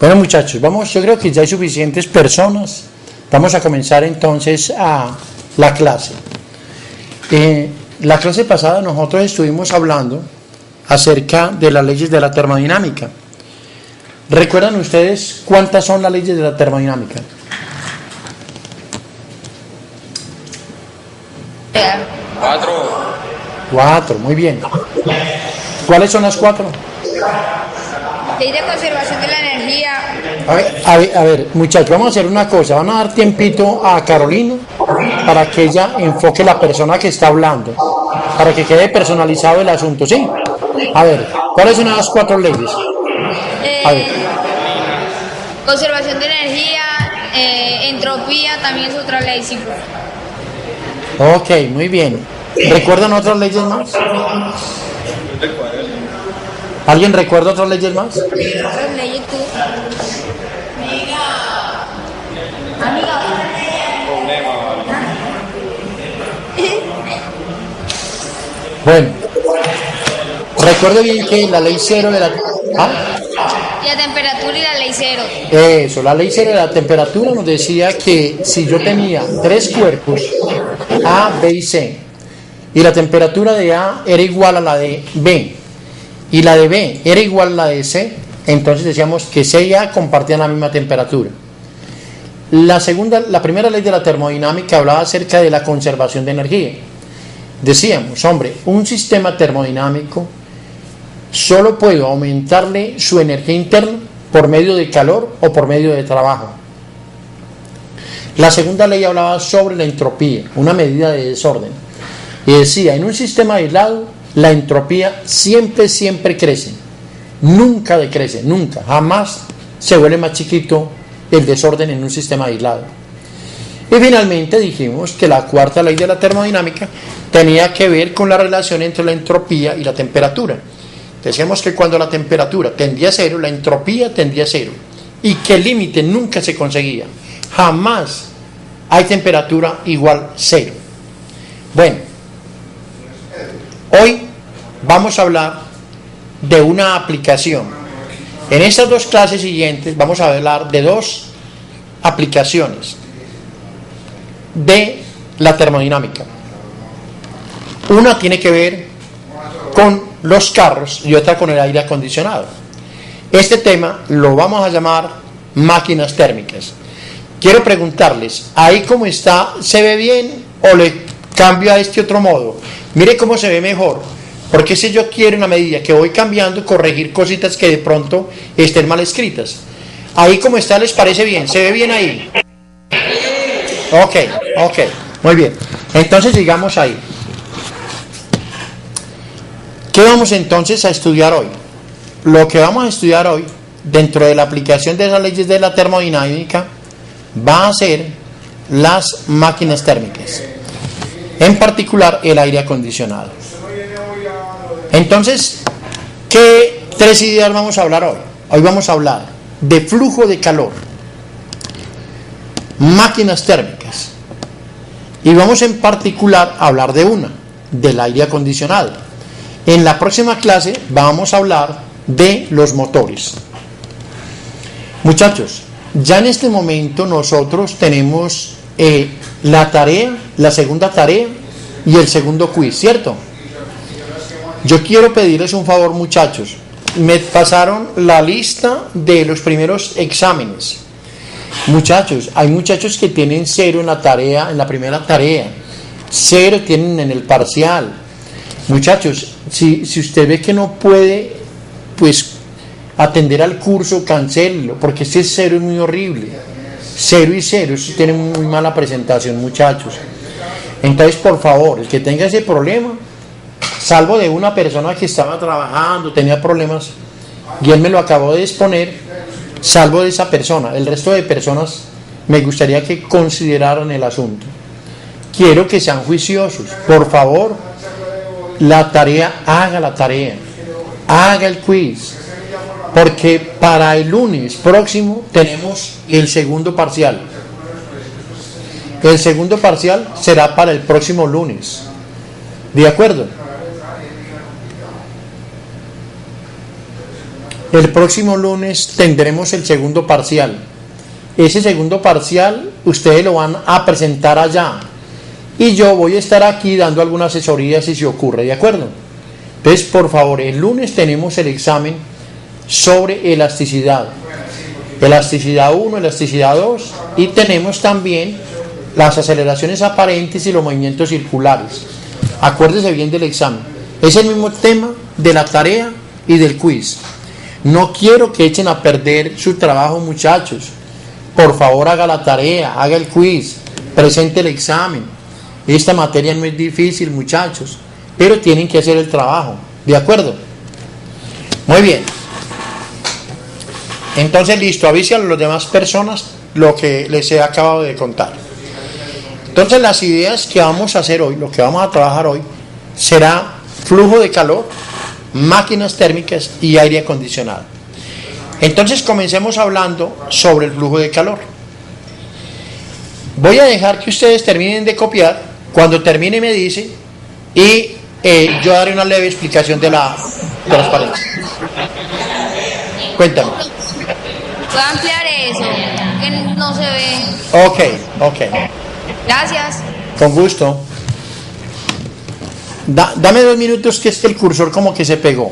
Bueno, muchachos, vamos, yo creo que ya hay suficientes personas. Vamos a comenzar entonces a la clase. La clase pasada nosotros estuvimos hablando acerca de las leyes de la termodinámica. ¿Recuerdan ustedes cuántas son las leyes de la termodinámica? 4, muy bien. ¿Cuáles son las 4? Ley de conservación de la energía. A ver, muchachos, vamos a hacer una cosa. Van a dar tiempito a Carolina para que ella enfoque la persona que está hablando, para que quede personalizado el asunto, ¿sí? A ver, ¿cuáles son las 4 leyes? A ver. Conservación de energía, entropía también es otra ley, sí. Ok, muy bien. ¿Recuerdan otras leyes más? ¿Alguien recuerda otras leyes más? Otras leyes tú. Amiga. Bueno, recuerde bien que la ley cero de la... La temperatura y la ley cero. Eso, la ley cero de la temperatura nos decía que si yo tenía 3 cuerpos, A, B y C, y la temperatura de A era igual a la de B, y la de B era igual a la de C, entonces decíamos que C y A compartían la misma temperatura. La primera ley de la termodinámica hablaba acerca de la conservación de energía. Decíamos, hombre, un sistema termodinámico solo puede aumentarle su energía interna por medio de calor o por medio de trabajo. La segunda ley hablaba sobre la entropía, una medida de desorden, y decía, en un sistema aislado, la entropía siempre crece, nunca decrece, nunca, jamás se vuelve más chiquito el desorden en un sistema aislado. Y finalmente dijimos que la cuarta ley de la termodinámica tenía que ver con la relación entre la entropía y la temperatura. Decíamos que cuando la temperatura tendía a cero, la entropía tendía a cero, y que el límite nunca se conseguía, jamás hay temperatura igual cero. Bueno, hoy vamos a hablar de una aplicación. En estas 2 clases siguientes vamos a hablar de 2 aplicaciones de la termodinámica. Una tiene que ver con los carros y otra con el aire acondicionado. Este tema lo vamos a llamar máquinas térmicas. Quiero preguntarles, ahí como está, ¿se ve bien o le cambio a este otro modo? Mire cómo se ve mejor, porque si yo quiero una medida que voy cambiando, corregir cositas que de pronto estén mal escritas. Ahí como está, ¿les parece bien? ¿Se ve bien ahí? Ok, muy bien. Entonces sigamos ahí. ¿Qué vamos entonces a estudiar hoy? Lo que vamos a estudiar hoy, dentro de la aplicación de las leyes de la termodinámica, va a ser las máquinas térmicas, en particular el aire acondicionado. Entonces, ¿qué 3 ideas vamos a hablar hoy? Hoy vamos a hablar de flujo de calor, máquinas térmicas, y vamos en particular a hablar de una, del aire acondicionado. En la próxima clase vamos a hablar de los motores. Muchachos, ya en este momento nosotros tenemos la segunda tarea y el segundo quiz, ¿cierto? Yo quiero pedirles un favor, muchachos. Me pasaron la lista de los primeros exámenes. Muchachos, hay muchachos que tienen 0 en la tarea, en la primera tarea. 0 tienen en el parcial. Muchachos, si usted ve que no puede, pues, atender al curso, cancélelo, porque este 0 es muy horrible. 0 y 0, eso tiene muy mala presentación, muchachos. Entonces, por favor, el que tenga ese problema, salvo de una persona que estaba trabajando, tenía problemas, y él me lo acabó de exponer, salvo de esa persona, el resto de personas me gustaría que consideraran el asunto. Quiero que sean juiciosos, por favor. La tarea, haga el quiz, porque para el lunes próximo tenemos el segundo parcial. El segundo parcial será para el próximo lunes. ¿De acuerdo? El próximo lunes tendremos el segundo parcial. Ese segundo parcial ustedes lo van a presentar allá. Y yo voy a estar aquí dando alguna asesoría si se ocurre, ¿de acuerdo? Entonces, por favor, el lunes tenemos el examen sobre elasticidad. Elasticidad 1, elasticidad 2 y tenemos también las aceleraciones aparentes y los movimientos circulares. Acuérdese bien del examen. Es el mismo tema de la tarea y del quiz. No quiero que echen a perder su trabajo, muchachos. Por favor, haga la tarea, haga el quiz, presente el examen. Esta materia no es difícil, muchachos, pero tienen que hacer el trabajo, ¿de acuerdo? Muy bien. Entonces, listo, avise a las demás personas lo que les he acabado de contar. Entonces, las ideas que vamos a hacer hoy, lo que vamos a trabajar hoy, será flujo de calor, máquinas térmicas y aire acondicionado. Entonces, comencemos hablando sobre el flujo de calor. Voy a dejar que ustedes terminen de copiar. Cuando termine me dice y yo daré una leve explicación de la transparencia. Cuéntame. ¿Puedo ampliar eso? Que no se ve. Ok. Gracias. Con gusto. Dame 2 minutos que es que el cursor como que se pegó.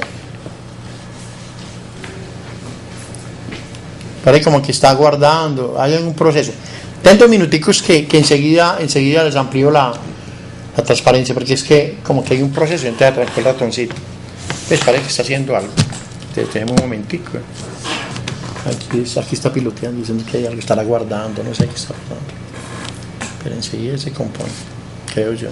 Parece como que está guardando. Hay algún proceso. Ten 2 minuticos que enseguida les amplío la transparencia, porque es que como que hay un proceso, entonces arrancó el ratoncito. Pues parece que está haciendo algo. Entonces tenemos un momentico. Aquí está piloteando, diciendo que hay algo, estará guardando, no sé qué está pasando. Pero enseguida se compone, creo yo.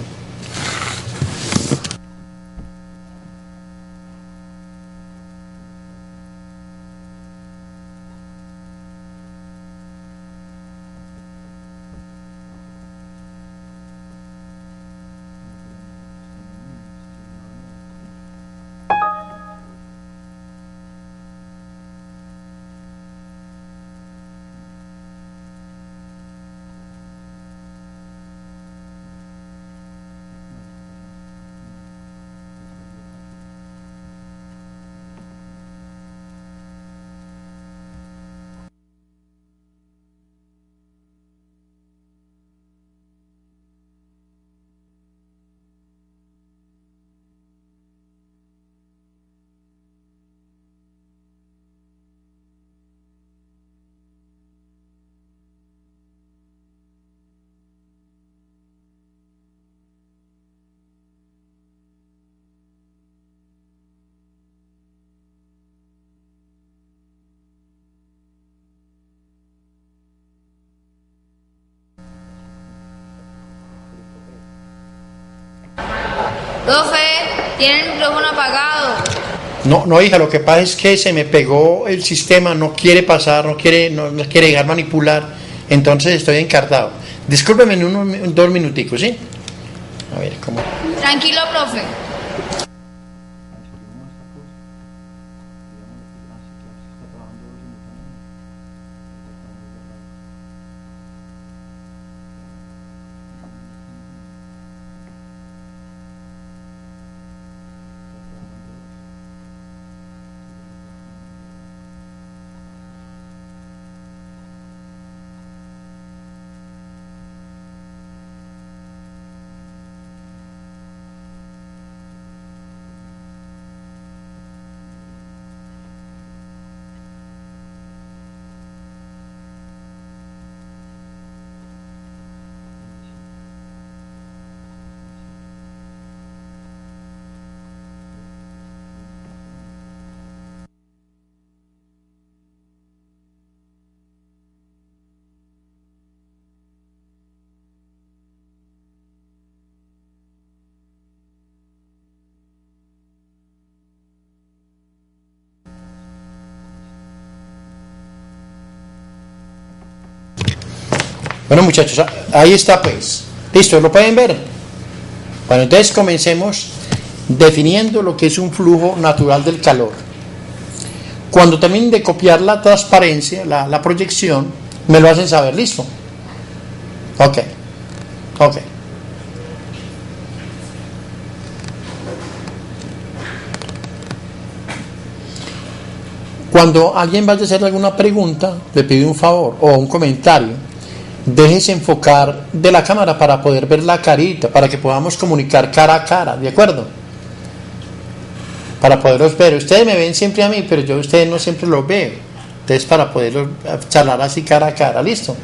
Profe, tiene el micrófono apagado. No, hija, lo que pasa es que se me pegó el sistema, no quiere pasar, no quiere dejar manipular, entonces estoy encartado. Discúlpeme en 2 minuticos, ¿sí? A ver, ¿cómo? Tranquilo, profe. Bueno, muchachos, ahí está pues. ¿Listo? ¿Lo pueden ver? Bueno, entonces comencemos definiendo lo que es un flujo natural del calor. Cuando terminen de copiar la transparencia, la proyección, me lo hacen saber. ¿Listo? Ok. Cuando alguien vaya a hacer alguna pregunta, le pido un favor o un comentario, déjese enfocar de la cámara para poder ver la carita, para que podamos comunicar cara a cara, ¿de acuerdo? Para poderlos ver. Ustedes me ven siempre a mí, pero yo a ustedes no siempre los veo. Entonces, para poder charlar así cara a cara, ¿listo?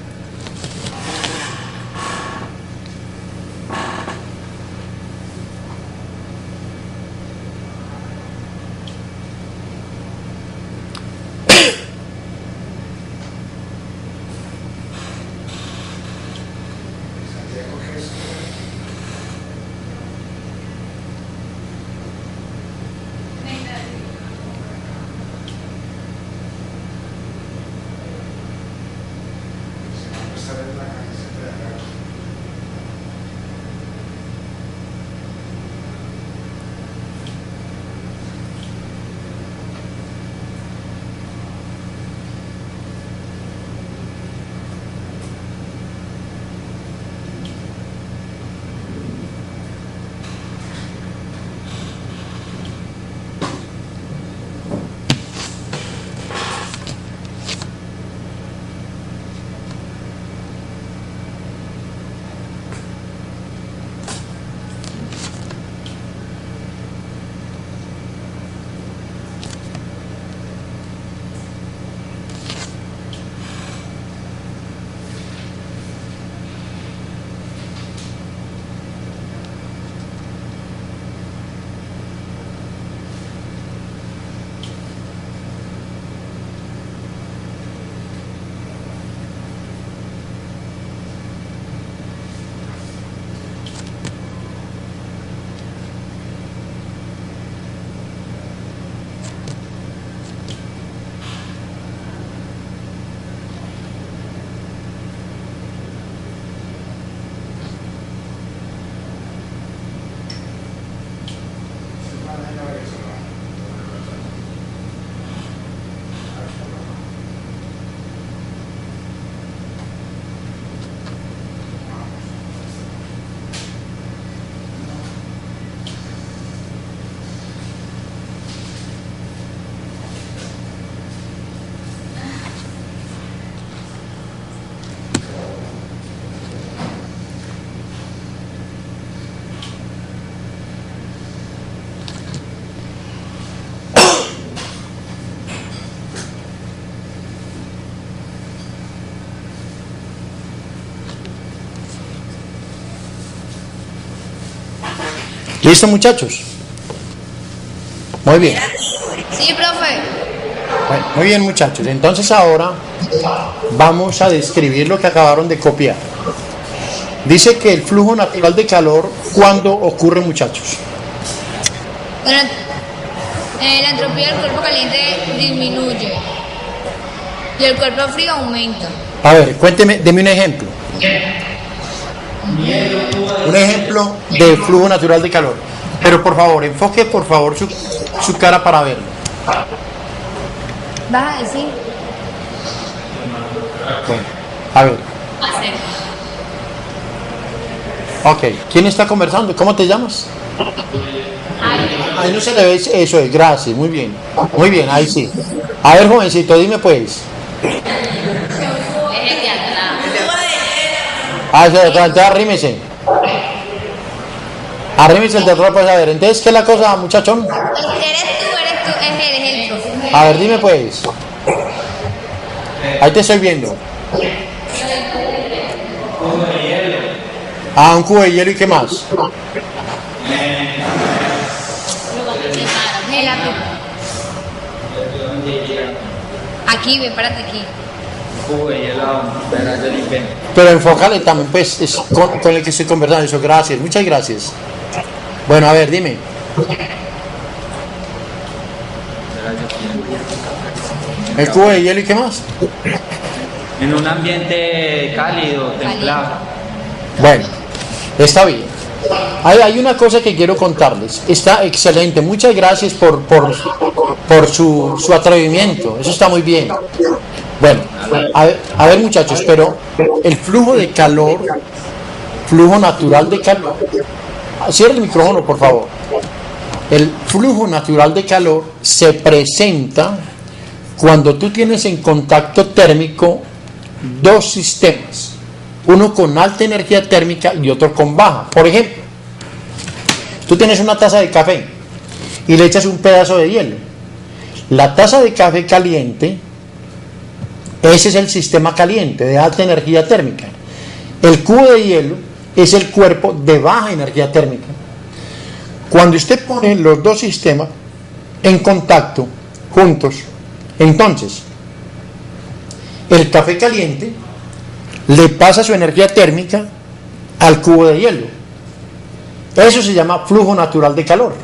¿Listo, muchachos? Muy bien. Sí, profe. Bueno, muy bien, muchachos. Entonces ahora vamos a describir lo que acabaron de copiar. Dice que el flujo natural de calor, ¿cuándo ocurre, muchachos? Bueno, la entropía del cuerpo caliente disminuye y el cuerpo frío aumenta. A ver, cuénteme, deme un ejemplo. Un ejemplo de flujo natural de calor. Pero por favor, enfoque por favor su cara para verlo. ¿Vas a decir? Bueno, a ver. Ok, ¿quién está conversando? ¿Cómo te llamas? Ahí no se le ve, eso es, gracias, muy bien. Muy bien, ahí sí. A ver, jovencito, dime pues. Ah, eso de atrás, entonces arrímese. Arrímese el de atrás, pues a ver. Entonces, ¿qué es la cosa, muchachón? Eres tú, es el profe. A ver, dime pues. Ahí te estoy viendo. Ah, un cubo de hielo y qué más. Aquí, ven, párate aquí. Pero enfócale también, pues, es con el que estoy conversando. Eso, gracias, muchas gracias. Bueno, a ver, dime. El cubo de hielo y qué más. En un ambiente cálido, templado. Bueno, está bien. Hay una cosa que quiero contarles. Está excelente. Muchas gracias por su atrevimiento. Eso está muy bien. Bueno, a ver muchachos, pero el flujo de calor, flujo natural de calor. Cierra el micrófono, por favor. El flujo natural de calor se presenta cuando tú tienes en contacto térmico dos sistemas, uno con alta energía térmica y otro con baja. Por ejemplo, tú tienes una taza de café y le echas un pedazo de hielo. La taza de café caliente, ese es el sistema caliente de alta energía térmica. El cubo de hielo es el cuerpo de baja energía térmica. Cuando usted pone los dos sistemas en contacto juntos, entonces el café caliente le pasa su energía térmica al cubo de hielo. Eso se llama flujo natural de calor.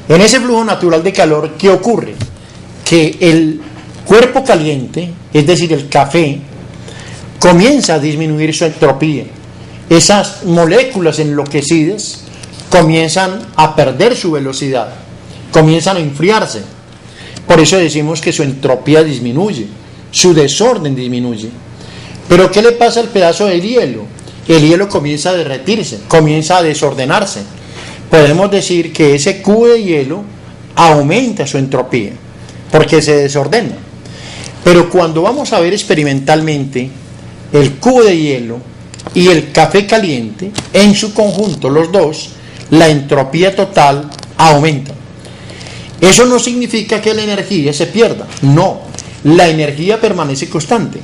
En ese flujo natural de calor, ¿qué ocurre? Que el cuerpo caliente, es decir, el café, comienza a disminuir su entropía. Esas moléculas enloquecidas comienzan a perder su velocidad, comienzan a enfriarse. Por eso decimos que su entropía disminuye, su desorden disminuye. Pero ¿qué le pasa al pedazo de hielo? El hielo comienza a derretirse, comienza a desordenarse. Podemos decir que ese cubo de hielo aumenta su entropía, porque se desordena. Pero cuando vamos a ver experimentalmente el cubo de hielo y el café caliente, en su conjunto los dos, la entropía total aumenta. Eso no significa que la energía se pierda, no, la energía permanece constante.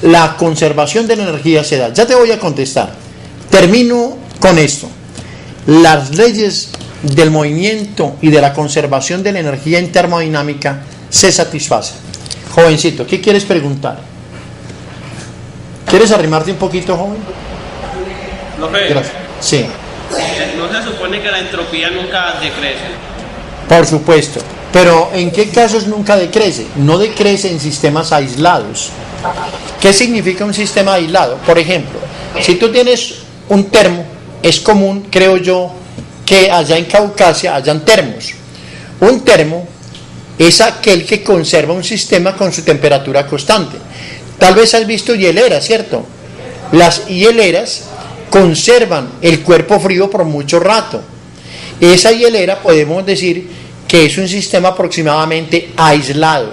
La conservación de la energía se da. Ya te voy a contestar. Termino con esto. Las leyes del movimiento y de la conservación de la energía en termodinámica se satisfacen. Jovencito, ¿qué quieres preguntar? ¿Quieres arrimarte un poquito, joven? Gracias. Sí. ¿No se supone que la entropía nunca decrece? Por supuesto. Pero ¿en qué casos nunca decrece? No decrece en sistemas aislados. ¿Qué significa un sistema aislado? Por ejemplo, si tú tienes un termo, es común, creo yo, que allá en Caucasia hayan termos. Un termo es aquel que conserva un sistema con su temperatura constante. Tal vez has visto hieleras, ¿cierto? Las hieleras conservan el cuerpo frío por mucho rato. Esa hielera podemos decir que es un sistema aproximadamente aislado.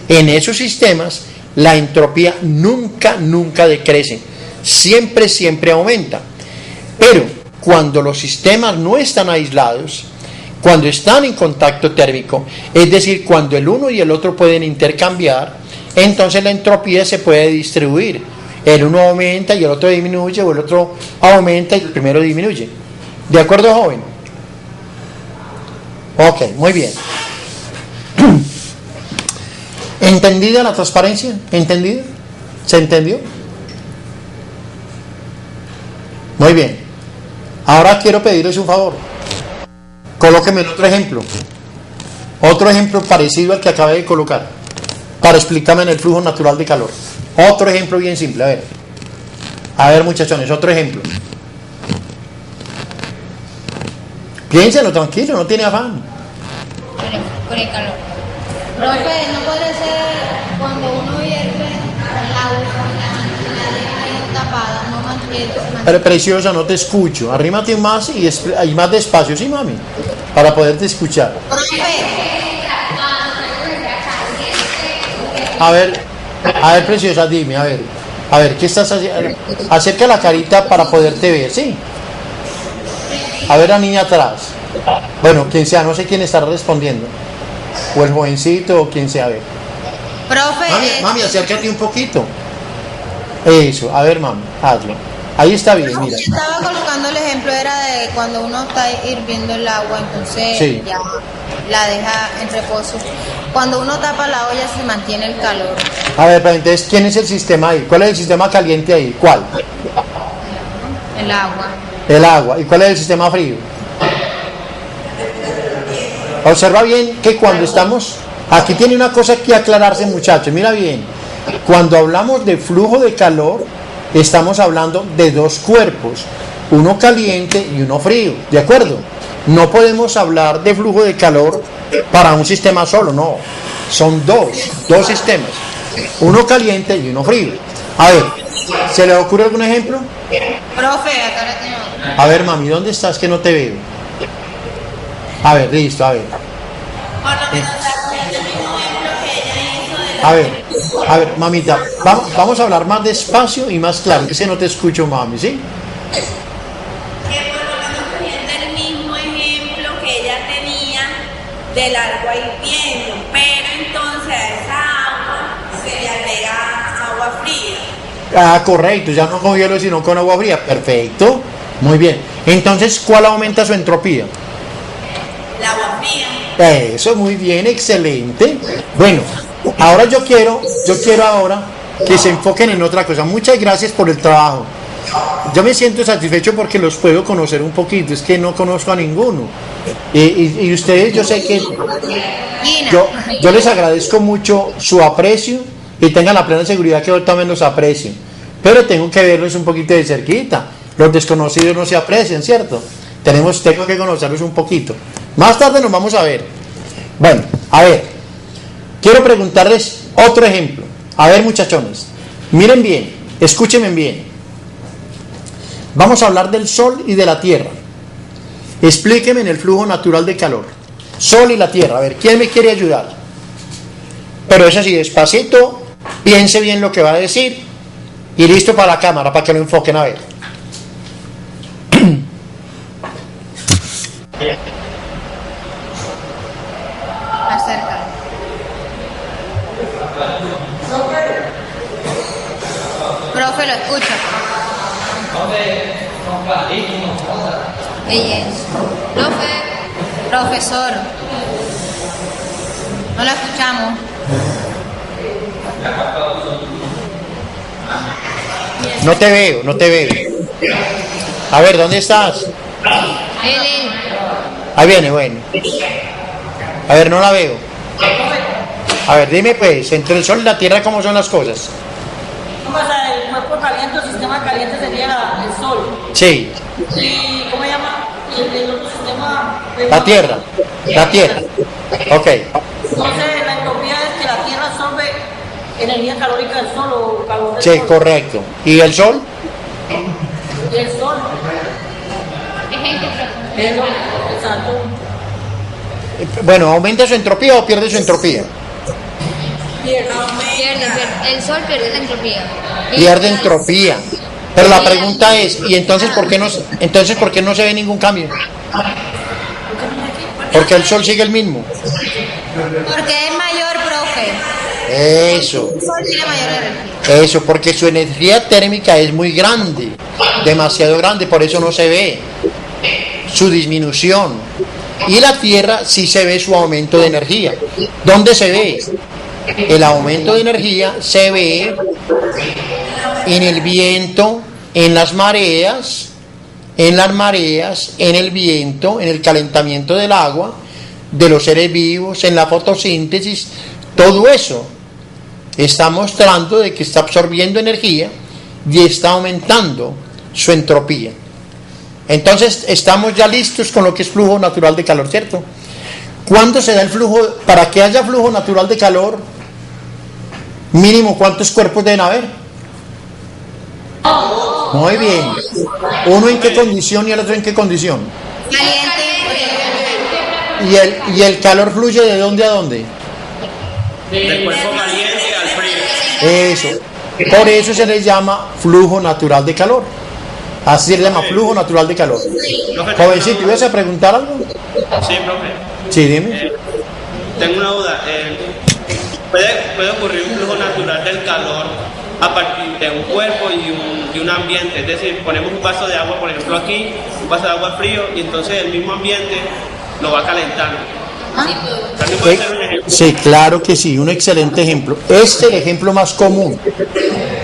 En esos sistemas la entropía nunca decrece, siempre aumenta. Pero cuando los sistemas no están aislados, cuando están en contacto térmico, es decir, cuando el uno y el otro pueden intercambiar, entonces la entropía se puede distribuir. El uno aumenta y el otro disminuye, o el otro aumenta y el primero disminuye. ¿De acuerdo, joven? Ok, muy bien. ¿Entendida la transparencia? ¿Entendida? ¿Se entendió? Muy bien. Ahora quiero pedirles un favor. Colóquenme otro ejemplo. Otro ejemplo parecido al que acabé de colocar, para explicarme en el flujo natural de calor. Otro ejemplo bien simple, a ver. A ver, muchachones, otro ejemplo. Piénsenlo, tranquilo, no tiene afán. Con el calor. Profe, ¿no puede ser cuando uno hierve el agua la deja ahí tapada, no mantiene? Pero preciosa, no te escucho. Arrímate más y más despacio, ¿sí, mami? Para poderte escuchar. Profe, A ver, preciosa, dime, a ver, ¿qué estás haciendo? Acerca la carita para poderte ver, ¿sí? A ver, la niña atrás. Bueno, quien sea, no sé quién estará respondiendo. O el jovencito o quien sea, a ver. profe, Mami, acércate un poquito. Eso, a ver, mami, hazlo. Ahí está bien, mira. estaba colocando el ejemplo, era de cuando uno está hirviendo el agua, entonces Sí. ya la deja en reposo. Cuando uno tapa la olla se mantiene el calor. A ver, pero entonces, ¿quién es el sistema ahí? ¿Cuál es el sistema caliente ahí? ¿Cuál? El agua. El agua. ¿Y cuál es el sistema frío? Observa bien que cuando estamos... Aquí tiene una cosa que aclararse, muchachos. Mira bien. Cuando hablamos de flujo de calor, estamos hablando de dos cuerpos. Uno caliente y uno frío. ¿De acuerdo? No podemos hablar de flujo de calor para un sistema solo, no. Son dos sistemas. Uno caliente y uno frío. A ver, ¿se le ocurre algún ejemplo? Profe, acá la tengo. A ver, mami, ¿dónde estás que no te veo? A ver, listo, a ver. A ver, mamita, vamos a hablar más despacio y más claro, que si no te escucho, mami, ¿sí? Que por lo menos poniendo el mismo ejemplo que ella tenía del agua hirviendo, pero entonces a esa agua se le agrega agua fría. Ah, correcto, ya no con hielo sino con agua fría, perfecto, muy bien. Entonces, ¿cuál aumenta su entropía? El agua fría. Eso, muy bien, excelente. Bueno, ahora yo quiero ahora que se enfoquen en otra cosa. Muchas gracias por el trabajo. Yo me siento satisfecho porque los puedo conocer un poquito, es que no conozco a ninguno. Y ustedes, yo sé que yo les agradezco mucho su aprecio y tengan la plena seguridad que yo también los aprecio. Pero tengo que verlos un poquito de cerquita. Los desconocidos no se aprecian, ¿cierto? Tengo que conocerlos un poquito. Más tarde nos vamos a ver. Bueno, a ver, quiero preguntarles otro ejemplo. A ver, muchachones, miren bien, escúchenme bien. Vamos a hablar del Sol y de la Tierra. Explíquenme en el flujo natural de calor. Sol y la Tierra. A ver, ¿quién me quiere ayudar? Pero es así, despacito, piense bien lo que va a decir y listo para la cámara, para que lo enfoquen. A ver. Más cerca. Profe, lo escucha. Ella es. Profesor. No la escuchamos. No te veo, no te veo. A ver, ¿dónde estás? Él. Ahí viene, bueno. A ver, no la veo. A ver, dime pues, entre el Sol y la Tierra, ¿cómo son las cosas? ¿Cómo es el cuerpo caliente o sistema caliente sería el Sol? Sí. ¿Y cómo se llama el otro sistema? La Tierra. La Tierra. Ok. Entonces, la entropía es que la Tierra absorbe energía calórica del Sol o calor del Sí, Sol. correcto. ¿Y el Sol? Y el Sol. Exacto. Bueno, ¿aumenta su entropía o pierde su entropía? El Sol pierde la entropía. Pierde entropía. Pero la pregunta es, ¿y entonces por qué no se ve ningún cambio? Porque el Sol sigue el mismo. Porque es mayor, profe. Eso. El Sol tiene mayor energía. Eso, porque su energía térmica es muy grande, demasiado grande, por eso no se ve su disminución. Y la Tierra sí se ve su aumento de energía. ¿Dónde se ve? El aumento de energía se ve en el viento, en las mareas, en el viento, en el calentamiento del agua, de los seres vivos, en la fotosíntesis. Todo eso está mostrando de que está absorbiendo energía y está aumentando su entropía. Entonces estamos ya listos con lo que es flujo natural de calor, ¿cierto? ¿Cuándo se da el flujo? Para que haya flujo natural de calor, mínimo ¿cuántos cuerpos deben haber? Muy bien. ¿Uno en qué condición y el otro en qué condición? Caliente. ¿Y el calor fluye de dónde a dónde? Del cuerpo caliente al frío. Eso. Por eso se les llama flujo natural de calor. Así se llama flujo natural de calor. Jovencito, ¿ibas a preguntar algo? Sí, profe. Sí, dime. Tengo una duda. ¿Puede ocurrir un flujo natural del calor a partir de un cuerpo y un ambiente? Es decir, ponemos un vaso de agua, por ejemplo aquí, un vaso de agua frío, y entonces el mismo ambiente lo va calentando. ¿También puede ser un ejemplo? Sí, claro que sí, un excelente ejemplo. Este es el ejemplo más común.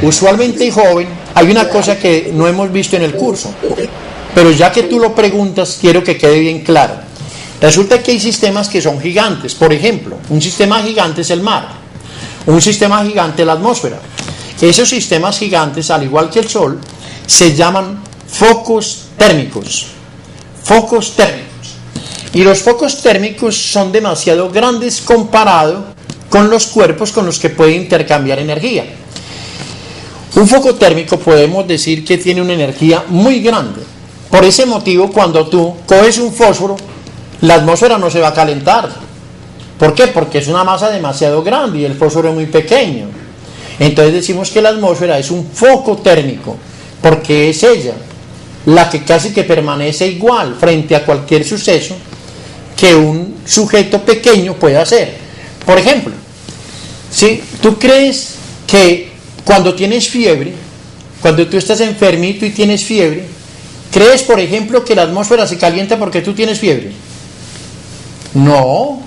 Usualmente, joven, hay una cosa que no hemos visto en el curso, pero ya que tú lo preguntas, quiero que quede bien claro. Resulta que hay sistemas que son gigantes. Por ejemplo, un sistema gigante es el mar, un sistema gigante es la atmósfera. Esos sistemas gigantes, al igual que el Sol, se llaman focos térmicos. Focos térmicos. Y los focos térmicos son demasiado grandes comparado con los cuerpos con los que puede intercambiar energía. Un foco térmico podemos decir que tiene una energía muy grande. Por ese motivo, cuando tú coges un fósforo, la atmósfera no se va a calentar. ¿Por qué? Porque es una masa demasiado grande y el fósforo es muy pequeño. Entonces decimos que la atmósfera es un foco térmico, porque es ella la que casi que permanece igual frente a cualquier suceso que un sujeto pequeño pueda hacer. Por ejemplo, si tú crees que cuando tienes fiebre, cuando tú estás enfermito y tienes fiebre, ¿crees, por ejemplo, que la atmósfera se calienta porque tú tienes fiebre? No,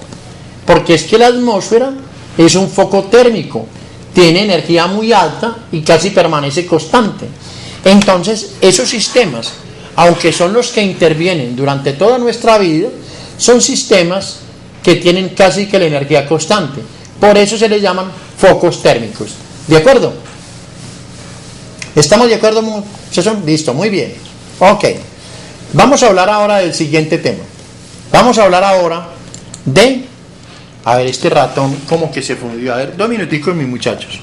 porque es que la atmósfera es un foco térmico, tiene energía muy alta y casi permanece constante. Entonces, esos sistemas, aunque son los que intervienen durante toda nuestra vida, son sistemas que tienen casi que la energía constante. Por eso se les llaman focos térmicos. ¿De acuerdo? ¿Estamos de acuerdo, muchachos? Listo, muy bien. Ok. Vamos a hablar ahora del siguiente tema. Vamos a hablar ahora de... A ver, este ratón como que se fundió. A ver, 2 minuticos, mis muchachos.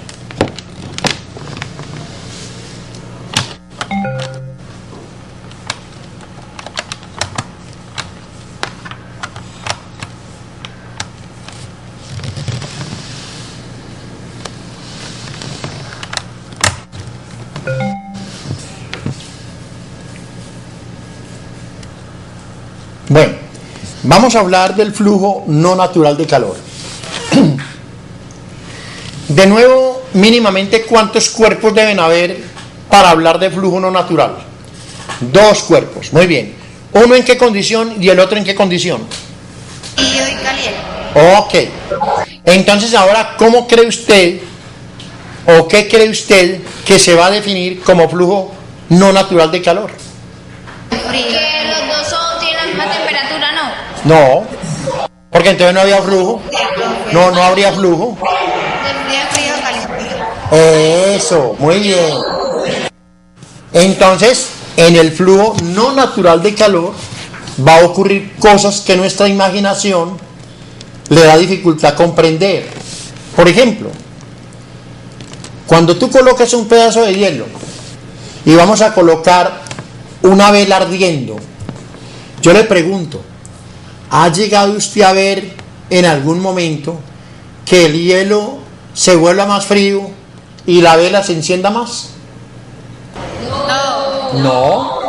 Bueno, vamos a hablar del flujo no natural de calor. De nuevo, mínimamente, ¿cuántos cuerpos deben haber para hablar de flujo no natural? 2 cuerpos, muy bien. ¿Uno en qué condición y el otro en qué condición? Frío y caliente. Ok. Entonces ahora, ¿cómo cree usted o qué cree usted que se va a definir como flujo no natural de calor? Que los dos tienen la misma temperatura, ¿no? No, porque entonces no había flujo. No, no habría flujo. De frío caliente. Eso, muy bien. Entonces, en el flujo no natural de calor va a ocurrir cosas que nuestra imaginación le da dificultad a comprender. Por ejemplo, cuando tú colocas un pedazo de hielo y vamos a colocar una vela ardiendo, yo le pregunto, ¿ha llegado usted a ver en algún momento que el hielo se vuelva más frío y la vela se encienda más? No.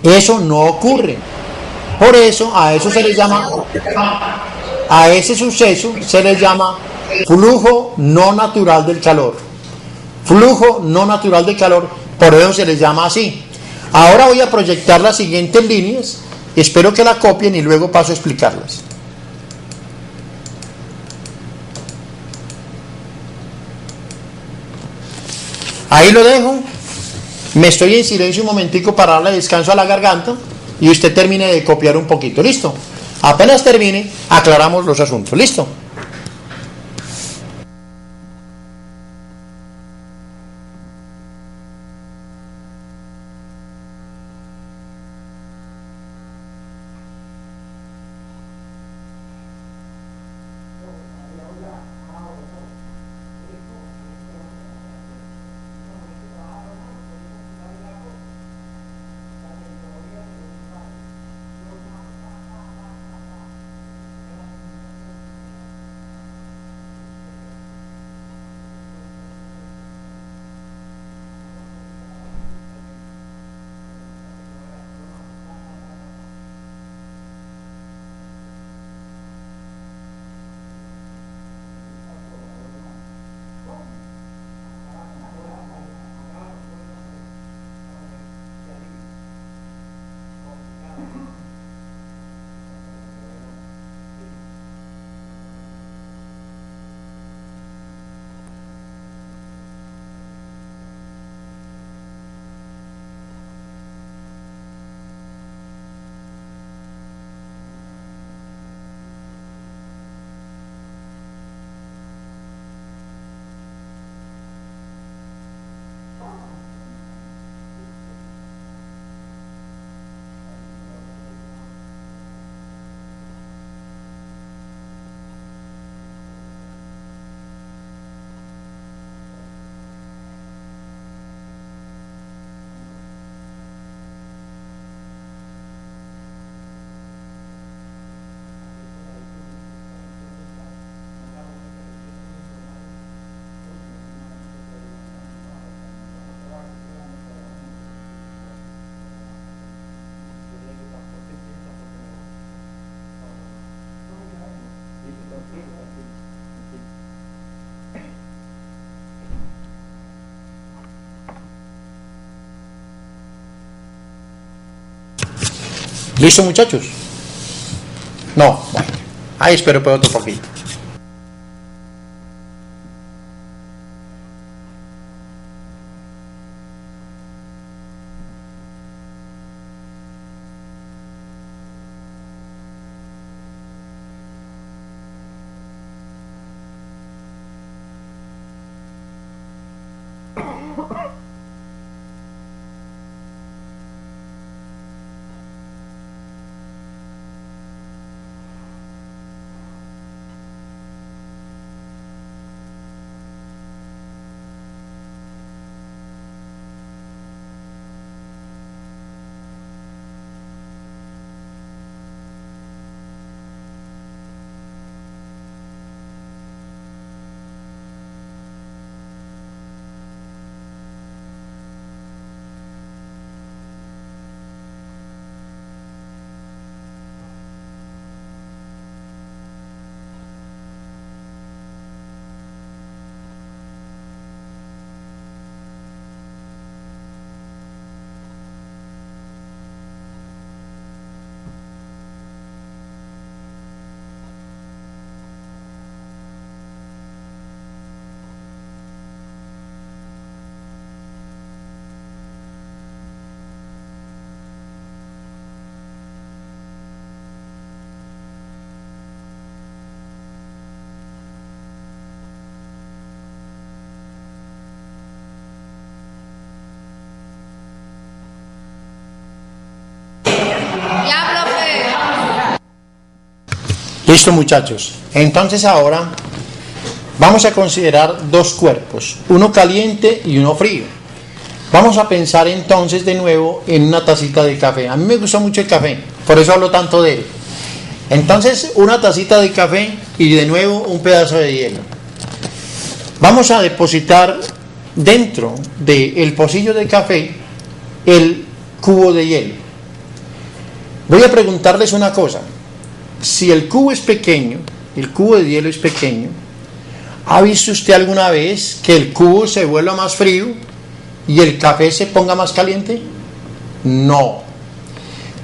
Eso no ocurre. Por eso a eso se le llama, a ese suceso se le llama flujo no natural del calor. Flujo no natural del calor, por eso se le llama así. Ahora voy a proyectar las siguientes líneas, espero que la copien y luego paso a explicarlas. Ahí lo dejo. Me estoy en silencio un momentico para darle descanso a la garganta y usted termine de copiar un poquito. ¿Listo? Apenas termine, aclaramos los asuntos. ¿Listo? ¿Listo, muchachos? No, bueno, ahí espero por otro poquito. Listo, muchachos. Entonces ahora vamos a considerar dos cuerpos, uno caliente y uno frío. Vamos a pensar entonces de nuevo en una tacita de café. A mí me gusta mucho el café, por eso hablo tanto de él. Entonces, una tacita de café y de nuevo un pedazo de hielo. Vamos a depositar dentro del pocillo de café el cubo de hielo. Voy a preguntarles una cosa. Si el cubo es pequeño, el cubo de hielo es pequeño, ¿ha visto usted alguna vez que el cubo se vuelva más frío y el café se ponga más caliente? No.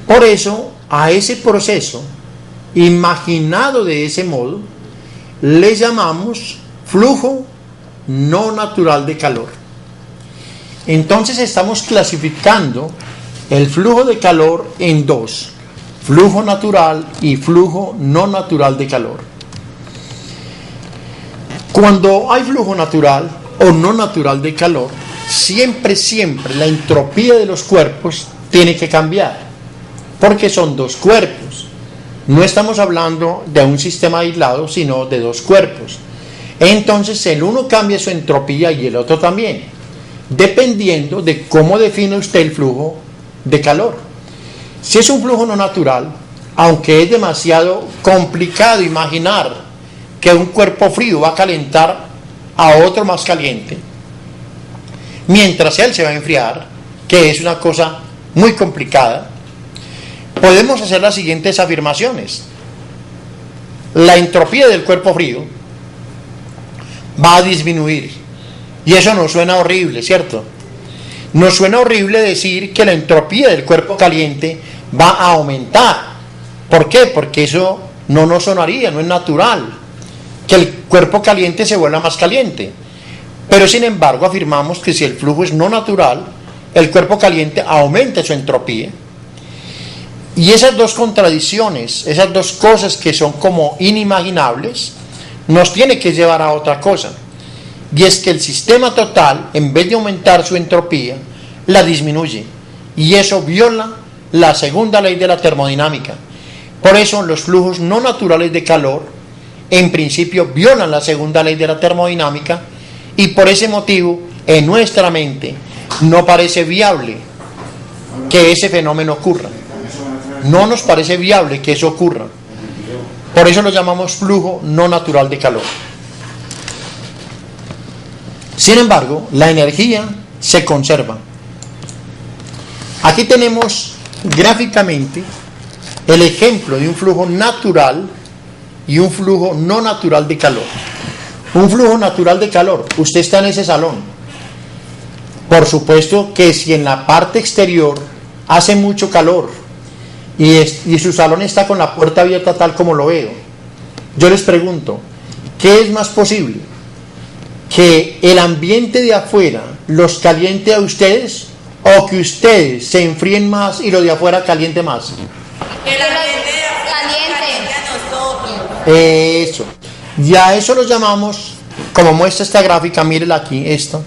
Por eso, a ese proceso, imaginado de ese modo, le llamamos flujo no natural de calor. Entonces estamos clasificando el flujo de calor en dos: flujo natural y flujo no natural de calor. Cuando hay flujo natural o no natural de calor, siempre la entropía de los cuerpos tiene que cambiar, porque son dos cuerpos. No estamos hablando de un sistema aislado, sino de dos cuerpos. Entonces el uno cambia su entropía y el otro también, dependiendo de cómo define usted el flujo de calor. Si es un flujo no natural, aunque es demasiado complicado imaginar que un cuerpo frío va a calentar a otro más caliente, mientras él se va a enfriar, que es una cosa muy complicada, podemos hacer las siguientes afirmaciones. La entropía del cuerpo frío va a disminuir, y eso nos suena horrible, ¿cierto? Nos suena horrible decir que la entropía del cuerpo caliente va a aumentar. ¿Por qué? Porque eso no nos sonaría, no es natural que el cuerpo caliente se vuelva más caliente. Pero sin embargo afirmamos que si el flujo es no natural, el cuerpo caliente aumenta su entropía. Y esas dos contradicciones, esas dos cosas que son como inimaginables, nos tiene que llevar a otra cosa. Y es que el sistema total, en vez de aumentar su entropía, la disminuye. Y eso viola la segunda ley de la termodinámica. Por eso los flujos no naturales de calor, en principio, violan la segunda ley de la termodinámica, y por ese motivo, en nuestra mente, no parece viable que ese fenómeno ocurra. No nos parece viable que eso ocurra. Por eso lo llamamos flujo no natural de calor. Sin embargo, la energía se conserva. Aquí tenemos gráficamente el ejemplo de un flujo natural y un flujo no natural de calor. Un flujo natural de calor. Usted está en ese salón. Por supuesto que si en la parte exterior hace mucho calor y su salón está con la puerta abierta tal como lo veo. Yo les pregunto, ¿qué es más posible? ¿Que el ambiente de afuera los caliente a ustedes o que ustedes se enfríen más y lo de afuera caliente más? Que el ambiente de afuera caliente a nosotros. Eso. Y a eso lo llamamos, como muestra esta gráfica, mírela aquí, esto.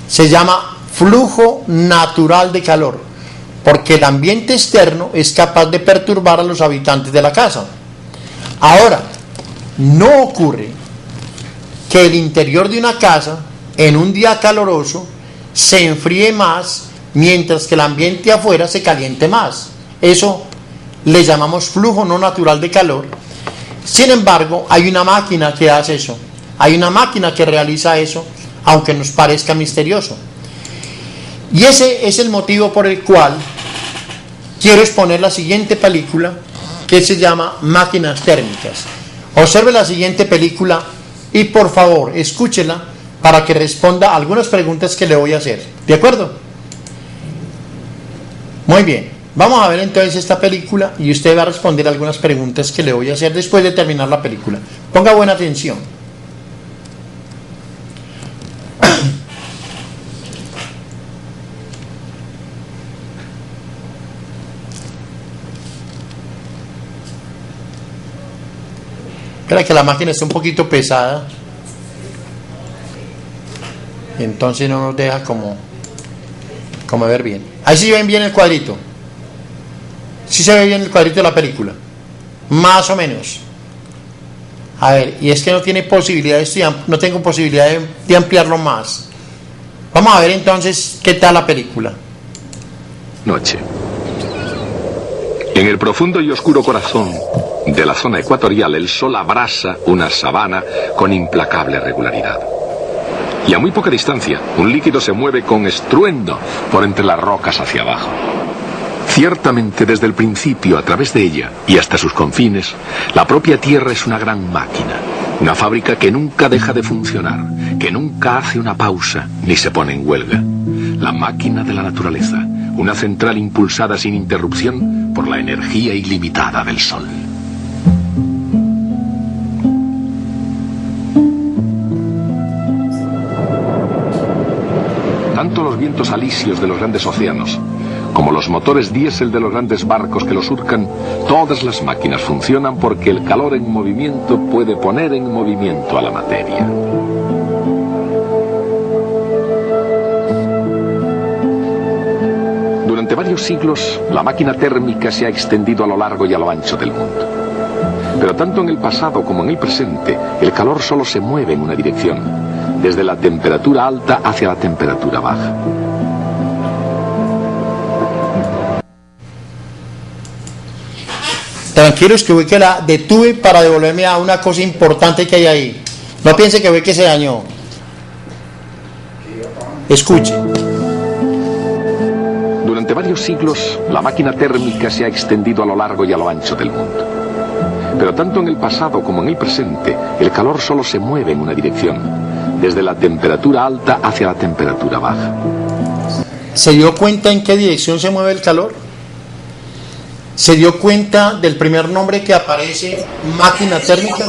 Se llama flujo natural de calor, porque el ambiente externo es capaz de perturbar a los habitantes de la casa. Ahora, no ocurre que el interior de una casa, en un día caloroso, se enfríe más, mientras que el ambiente afuera se caliente más. Eso le llamamos flujo no natural de calor. Sin embargo, hay una máquina que hace eso. Hay una máquina que realiza eso, aunque nos parezca misterioso. Y ese es el motivo por el cual quiero exponer la siguiente película, que se llama Máquinas Térmicas. Observe la siguiente película y por favor escúchela para que responda a algunas preguntas que le voy a hacer. ¿De acuerdo? Muy bien. Vamos a ver entonces esta película y usted va a responder algunas preguntas que le voy a hacer después de terminar la película. Ponga buena atención. Espera que la máquina está un poquito pesada. Entonces no nos deja como ver bien. Ahí sí ven bien el cuadrito. Sí se ve bien el cuadrito de la película. Más o menos. A ver, y es que no tiene posibilidad no tengo posibilidad de ampliarlo más. Vamos a ver entonces qué tal la película. Noche. En el profundo y oscuro corazón de la zona ecuatorial, el sol abrasa una sabana con implacable regularidad. Y a muy poca distancia, un líquido se mueve con estruendo por entre las rocas hacia abajo. Ciertamente, desde el principio, a través de ella y hasta sus confines, la propia Tierra es una gran máquina, una fábrica que nunca deja de funcionar, que nunca hace una pausa ni se pone en huelga. La máquina de la naturaleza, una central impulsada sin interrupción por la energía ilimitada del Sol. Tanto los vientos alisios de los grandes océanos como los motores diésel de los grandes barcos que los surcan, todas las máquinas funcionan porque el calor en movimiento puede poner en movimiento a la materia. Durante varios siglos, la máquina térmica se ha extendido a lo largo y a lo ancho del mundo. Pero tanto en el pasado como en el presente, el calor solo se mueve en una dirección, desde la temperatura alta hacia la temperatura baja. Tranquilos que voy que la detuve para devolverme a una cosa importante que hay ahí. No piense que voy que se dañó. Escuche. Durante varios siglos, la máquina térmica se ha extendido a lo largo y a lo ancho del mundo. Pero tanto en el pasado como en el presente, el calor solo se mueve en una dirección, desde la temperatura alta hacia la temperatura baja. ¿Se dio cuenta en qué dirección se mueve el calor? ¿Se dio cuenta del primer nombre que aparece, máquina térmica?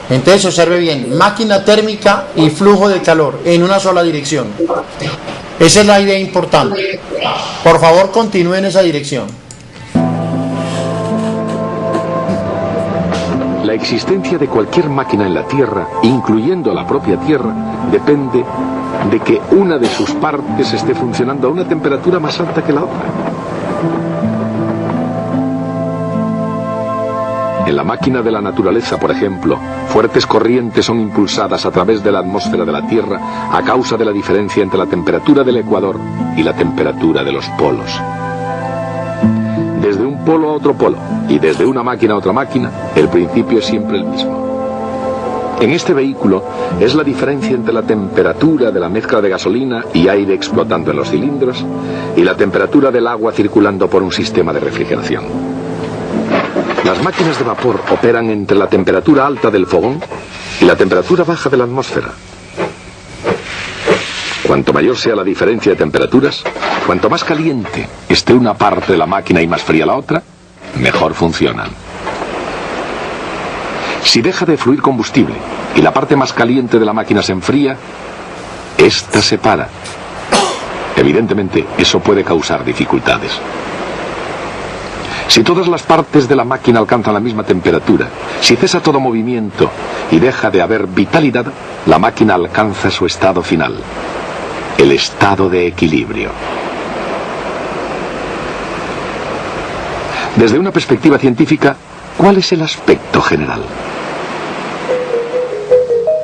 Entonces observe bien, máquina térmica y flujo de calor en una sola dirección. Esa es la idea importante. Por favor, continúe en esa dirección. La existencia de cualquier máquina en la Tierra, incluyendo la propia Tierra, depende de que una de sus partes esté funcionando a una temperatura más alta que la otra. En la máquina de la naturaleza, por ejemplo, fuertes corrientes son impulsadas a través de la atmósfera de la Tierra a causa de la diferencia entre la temperatura del ecuador y la temperatura de los polos. Desde un polo a otro polo y desde una máquina a otra máquina, el principio es siempre el mismo. En este vehículo es la diferencia entre la temperatura de la mezcla de gasolina y aire explotando en los cilindros y la temperatura del agua circulando por un sistema de refrigeración. Las máquinas de vapor operan entre la temperatura alta del fogón y la temperatura baja de la atmósfera. Cuanto mayor sea la diferencia de temperaturas, cuanto más caliente esté una parte de la máquina y más fría la otra, mejor funcionan. Si deja de fluir combustible y la parte más caliente de la máquina se enfría, esta se para. Evidentemente, eso puede causar dificultades. Si todas las partes de la máquina alcanzan la misma temperatura, si cesa todo movimiento y deja de haber vitalidad, la máquina alcanza su estado final, el estado de equilibrio. Desde una perspectiva científica, ¿cuál es el aspecto general?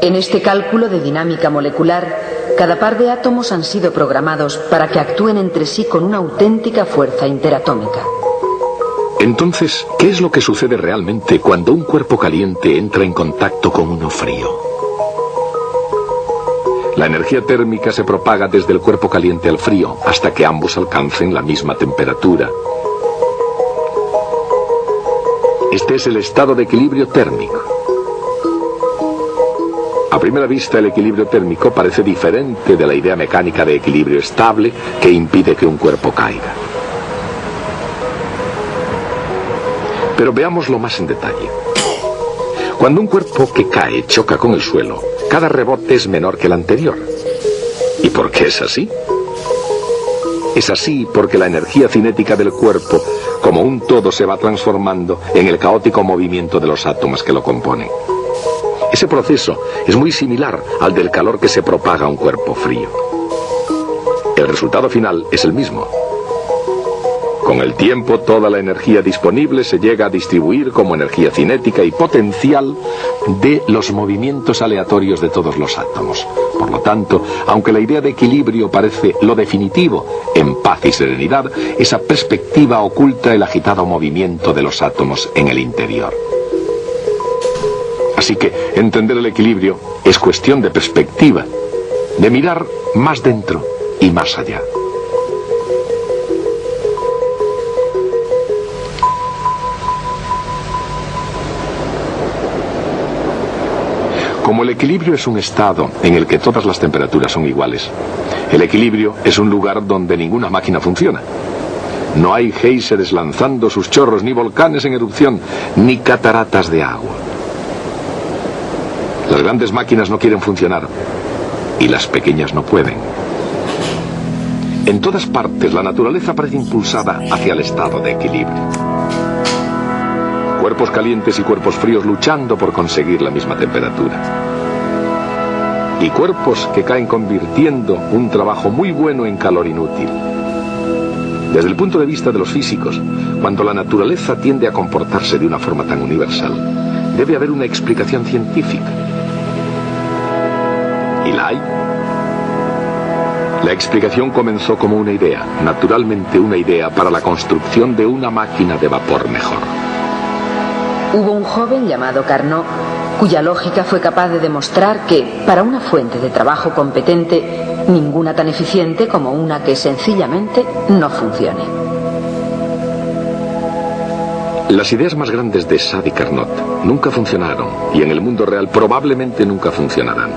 En este cálculo de dinámica molecular, cada par de átomos han sido programados para que actúen entre sí con una auténtica fuerza interatómica. Entonces, ¿qué es lo que sucede realmente cuando un cuerpo caliente entra en contacto con uno frío? La energía térmica se propaga desde el cuerpo caliente al frío hasta que ambos alcancen la misma temperatura. Este es el estado de equilibrio térmico. A primera vista, el equilibrio térmico parece diferente de la idea mecánica de equilibrio estable que impide que un cuerpo caiga. Pero veámoslo más en detalle. Cuando un cuerpo que cae choca con el suelo, cada rebote es menor que el anterior. ¿Y por qué es así? Es así porque la energía cinética del cuerpo, como un todo, se va transformando en el caótico movimiento de los átomos que lo componen. Ese proceso es muy similar al del calor que se propaga a un cuerpo frío. El resultado final es el mismo. Con el tiempo, toda la energía disponible se llega a distribuir como energía cinética y potencial de los movimientos aleatorios de todos los átomos. Por lo tanto, aunque la idea de equilibrio parece lo definitivo en paz y serenidad, esa perspectiva oculta el agitado movimiento de los átomos en el interior. Así que entender el equilibrio es cuestión de perspectiva, de mirar más dentro y más allá. Como el equilibrio es un estado en el que todas las temperaturas son iguales, el equilibrio es un lugar donde ninguna máquina funciona. No hay géiseres lanzando sus chorros, ni volcanes en erupción, ni cataratas de agua. Las grandes máquinas no quieren funcionar y las pequeñas no pueden. En todas partes la naturaleza parece impulsada hacia el estado de equilibrio. Cuerpos calientes y cuerpos fríos luchando por conseguir la misma temperatura. Y cuerpos que caen convirtiendo un trabajo muy bueno en calor inútil. Desde el punto de vista de los físicos, cuando la naturaleza tiende a comportarse de una forma tan universal, debe haber una explicación científica. ¿Y la hay? La explicación comenzó como una idea, naturalmente una idea para la construcción de una máquina de vapor mejor. Hubo un joven llamado Carnot, cuya lógica fue capaz de demostrar que, para una fuente de trabajo competente, ninguna tan eficiente como una que sencillamente no funcione. Las ideas más grandes de Sade y Carnot nunca funcionaron y en el mundo real probablemente nunca funcionarán.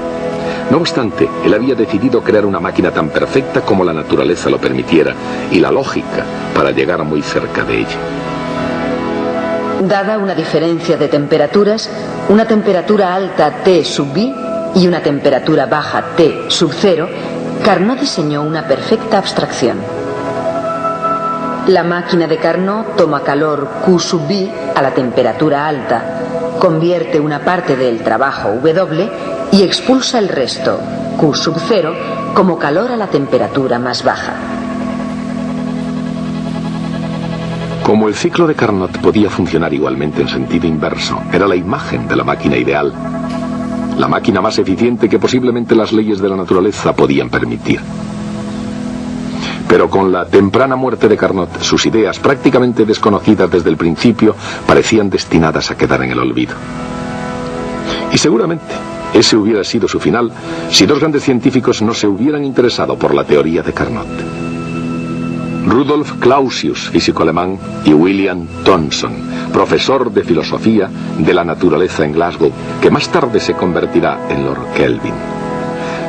No obstante, él había decidido crear una máquina tan perfecta como la naturaleza lo permitiera y la lógica para llegar muy cerca de ella. Dada una diferencia de temperaturas, una temperatura alta T sub B y una temperatura baja T sub 0, Carnot diseñó una perfecta abstracción. La máquina de Carnot toma calor Q sub B a la temperatura alta, convierte una parte del trabajo W y expulsa el resto, Q sub 0, como calor a la temperatura más baja. Como el ciclo de Carnot podía funcionar igualmente en sentido inverso, era la imagen de la máquina ideal, la máquina más eficiente que posiblemente las leyes de la naturaleza podían permitir. Pero con la temprana muerte de Carnot, sus ideas, prácticamente desconocidas desde el principio, parecían destinadas a quedar en el olvido. Y seguramente ese hubiera sido su final si dos grandes científicos no se hubieran interesado por la teoría de Carnot. Rudolf Clausius, físico alemán, y William Thomson, profesor de filosofía de la naturaleza en Glasgow, que más tarde se convertirá en Lord Kelvin.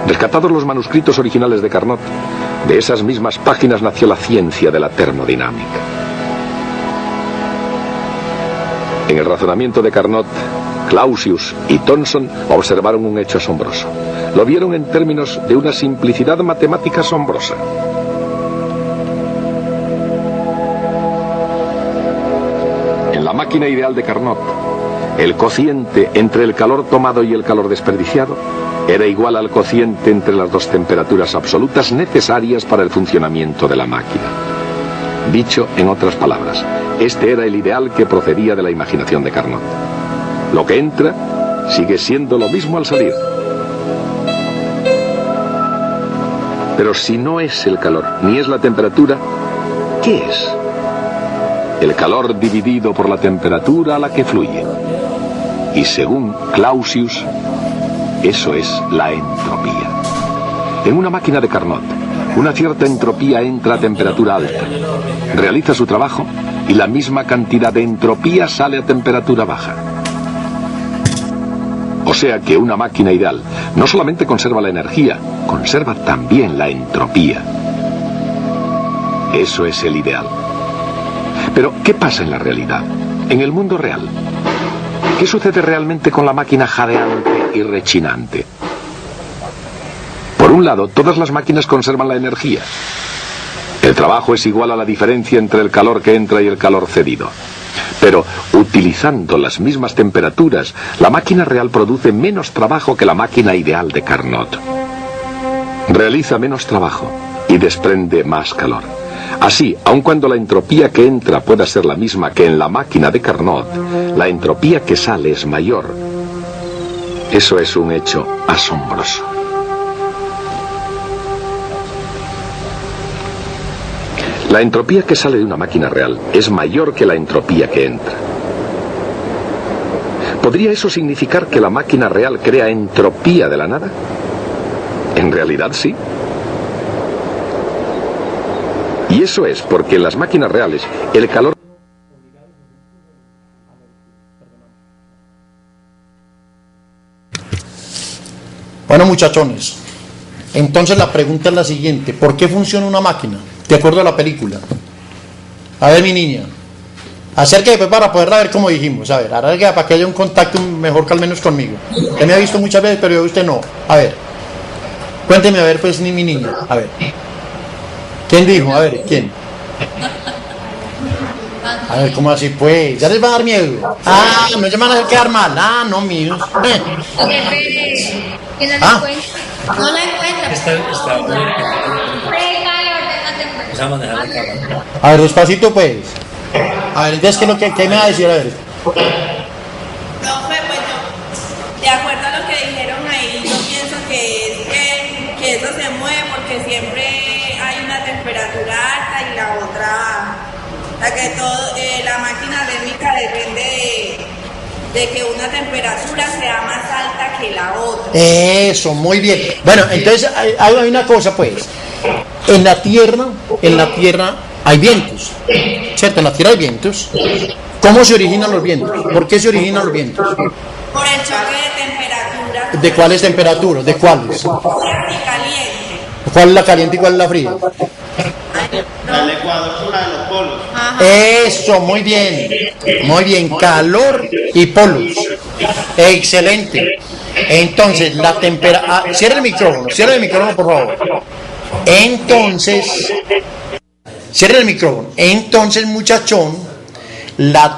Rescatados los manuscritos originales de Carnot, De esas mismas páginas nació la ciencia de la termodinámica. En el razonamiento de Carnot, Clausius y Thomson observaron un hecho asombroso. Lo vieron en términos de una simplicidad matemática asombrosa. En la máquina ideal de Carnot, el cociente entre el calor tomado y el calor desperdiciado era igual al cociente entre las dos temperaturas absolutas necesarias para el funcionamiento de la máquina. Dicho en otras palabras, este era el ideal que procedía de la imaginación de Carnot. Lo que entra sigue siendo lo mismo al salir. Pero si no es el calor, ni es la temperatura, ¿qué es? El calor dividido por la temperatura a la que fluye. Y según Clausius, eso es la entropía. En una máquina de Carnot, una cierta entropía entra a temperatura alta, realiza su trabajo y la misma cantidad de entropía sale a temperatura baja. O sea que una máquina ideal no solamente conserva la energía, conserva también la entropía. Eso es el ideal. Pero, ¿qué pasa en la realidad? En el mundo real. ¿Qué sucede realmente con la máquina jadeante y rechinante? Por un lado, todas las máquinas conservan la energía. El trabajo es igual a la diferencia entre el calor que entra y el calor cedido. Pero, utilizando las mismas temperaturas, la máquina real produce menos trabajo que la máquina ideal de Carnot. Realiza menos trabajo y desprende más calor. Así, aun cuando la entropía que entra pueda ser la misma que en la máquina de Carnot, la entropía que sale es mayor. Eso es un hecho asombroso. La entropía que sale de una máquina real es mayor que la entropía que entra. ¿Podría eso significar que la máquina real crea entropía de la nada? En realidad sí. Y eso es porque en las máquinas reales el calor... Bueno, muchachones, entonces la pregunta es la siguiente: ¿por qué funciona una máquina? De acuerdo a la película. A ver, mi niña, acérquese para poderla ver como dijimos. A ver, acérquese para que haya un contacto mejor que al menos conmigo. Usted me ha visto muchas veces, pero yo a usted no. A ver, cuénteme, a ver, pues, ni mi niña. A ver, ¿quién dijo? A ver, ¿quién? A ver, ¿cómo así pues? Ya les va a dar miedo. Ah, no se van a hacer quedar mal. Ah, no, míos. ¿Quién no Ah. le cuenta? No le cuenta. A ver, despacito pues. A ver, entonces, ¿qué me va a decir? A ver. No, pues yo, de acuerdo a lo que dijeron ahí, yo pienso que eso se mueve porque siempre hay una temperatura alta y la otra, la máquina térmica depende de que una temperatura sea más alta que la otra. Eso, muy bien. Bueno, entonces hay una cosa pues. En la tierra hay vientos, ¿cierto? En la tierra hay vientos. ¿Cómo se originan los vientos? ¿Por qué se originan los vientos? Por el choque de temperatura. ¿De cuáles temperaturas? ¿De cuáles? Fría y caliente. ¿Cuál es la caliente y cuál es la fría? El Ecuador sur de los polos. Eso, muy bien, calor y polos. Excelente. Entonces, la temperatura... cierra el micrófono, por favor. Entonces, cierra el micrófono. Entonces, muchachón, la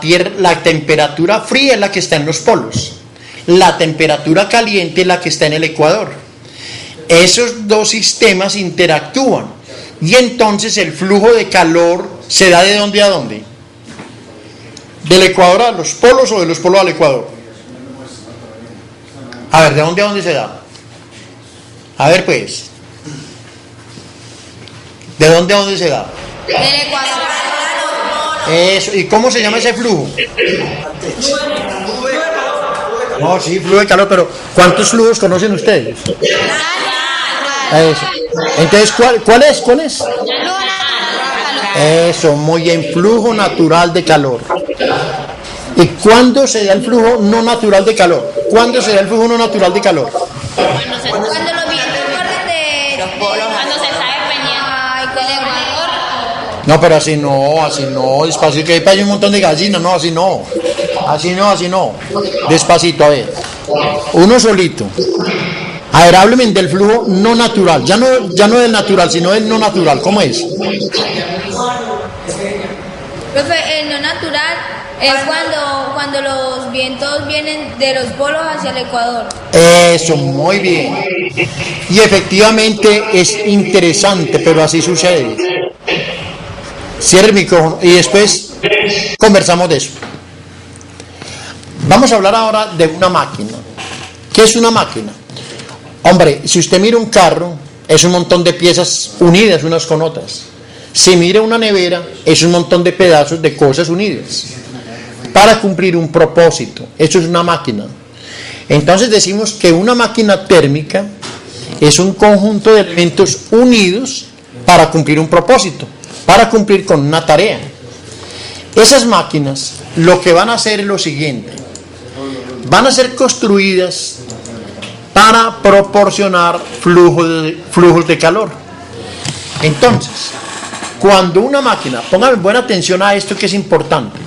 temperatura fría es la que está en los polos. La temperatura caliente es la que está en el Ecuador. Esos dos sistemas interactúan. Y entonces el flujo de calor se da ¿de dónde a dónde? ¿Del Ecuador a los polos o de los polos al Ecuador? A ver, ¿de dónde a dónde se da? A ver pues. ¿De dónde a dónde se da? Del Ecuador. Eso. ¿Y cómo se llama ese flujo? No, sí, flujo de calor, pero ¿cuántos flujos conocen ustedes? Eso. Entonces, ¿cuál es? Eso, muy bien, flujo natural de calor. ¿Y cuándo se da el flujo no natural de calor? ¿Cuándo se da el flujo no natural de calor? Cuando los vientos corren de los polos, cuando se está dependiendo. No, pero así no, despacito, que hay un montón de gallinas, no, así no. Así no. Despacito, a ver. Uno solito. A ver, hábleme del flujo no natural, ya no del natural, sino del no natural, ¿cómo es? Profe, el no natural es cuando los vientos vienen de los polos hacia el ecuador. Eso, muy bien. Y efectivamente es interesante, pero así sucede. Cierre el micrófono y después conversamos de eso. Vamos a hablar ahora de una máquina. ¿Qué es una máquina? Hombre, si usted mira un carro, es un montón de piezas unidas unas con otras. Si mira una nevera, es un montón de pedazos de cosas unidas para cumplir un propósito. Eso es una máquina. Entonces decimos que una máquina térmica es un conjunto de elementos unidos para cumplir un propósito, para cumplir con una tarea. Esas máquinas lo que van a hacer es lo siguiente: van a ser construidas para proporcionar flujos de calor. Entonces, cuando una máquina, póngame buena atención a esto que es importante,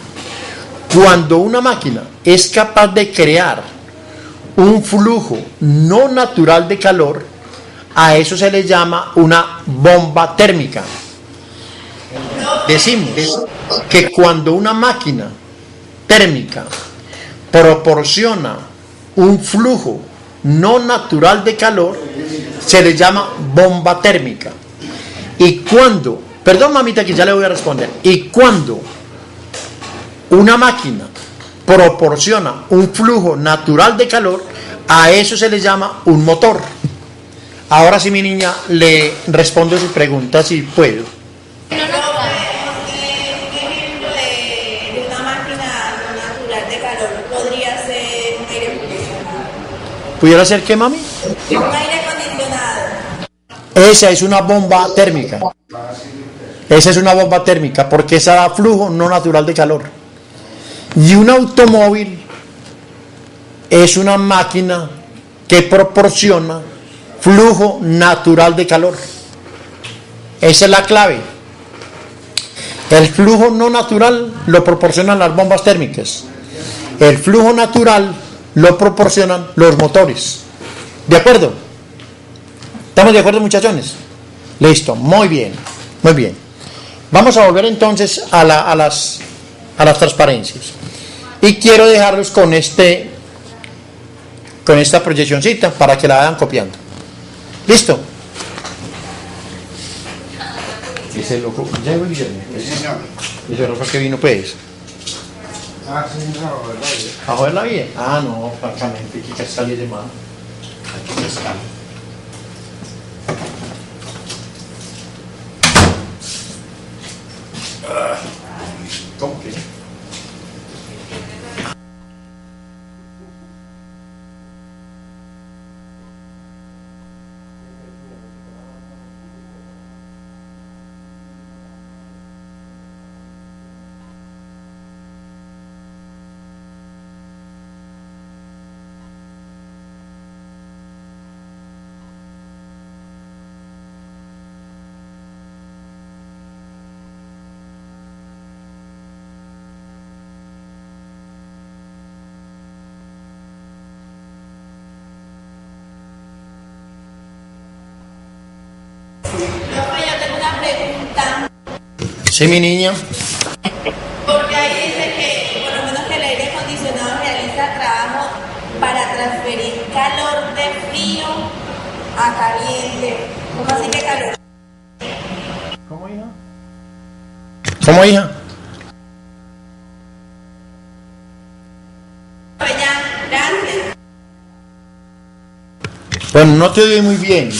cuando una máquina es capaz de crear un flujo no natural de calor, a eso se le llama una bomba térmica. Decimos que cuando una máquina térmica proporciona un flujo no natural de calor, se le llama bomba térmica. Y cuando, perdón mamita que ya le voy a responder, y cuando una máquina proporciona un flujo natural de calor, a eso se le llama un motor. Ahora sí, mi niña, le respondo su pregunta si puedo. ¿Qué ejemplo de una máquina natural de calor podría ser un aire acondicionado? ¿Pudiera ser qué, mami? Un aire acondicionado. Esa es una bomba térmica. Esa es una bomba térmica porque esa da flujo no natural de calor. Y un automóvil es una máquina que proporciona flujo natural de calor. Esa es la clave. El flujo no natural lo proporcionan las bombas térmicas. El flujo natural lo proporcionan los motores. ¿De acuerdo? ¿Estamos de acuerdo, muchachones? Listo, muy bien, muy bien. Vamos a volver entonces a las transparencias. Y quiero dejarlos con esta proyeccioncita para que la vayan copiando. ¿Listo? Ese loco, ya llegó Guillermo. Ese loco que vino, pues. ¿A joderla bien? Ah, no, francamente, que cascarle de mano. Hay que cascarle. ¿Cómo que? Sí, mi niña. Porque ahí dice que, por lo menos, que el aire acondicionado realiza trabajo para transferir calor de frío a caliente. ¿Cómo así que calor? ¿Cómo, hija? ¿Cómo, hija? Gracias. Bueno, no te oí muy bien,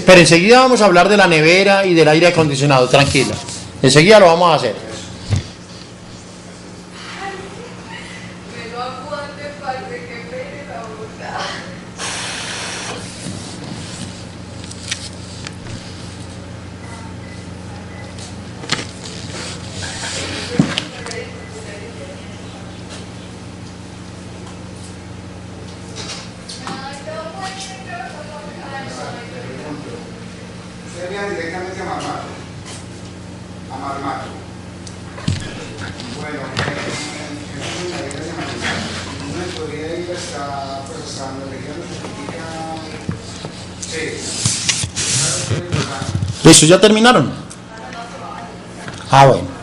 pero enseguida vamos a hablar de la nevera y del aire acondicionado, tranquila. Enseguida lo vamos a hacer. Sería directamente a Marmar. Bueno, ¿me podría ir hasta la región Sí. ¿Listo? ¿Ya terminaron? Ah, bueno.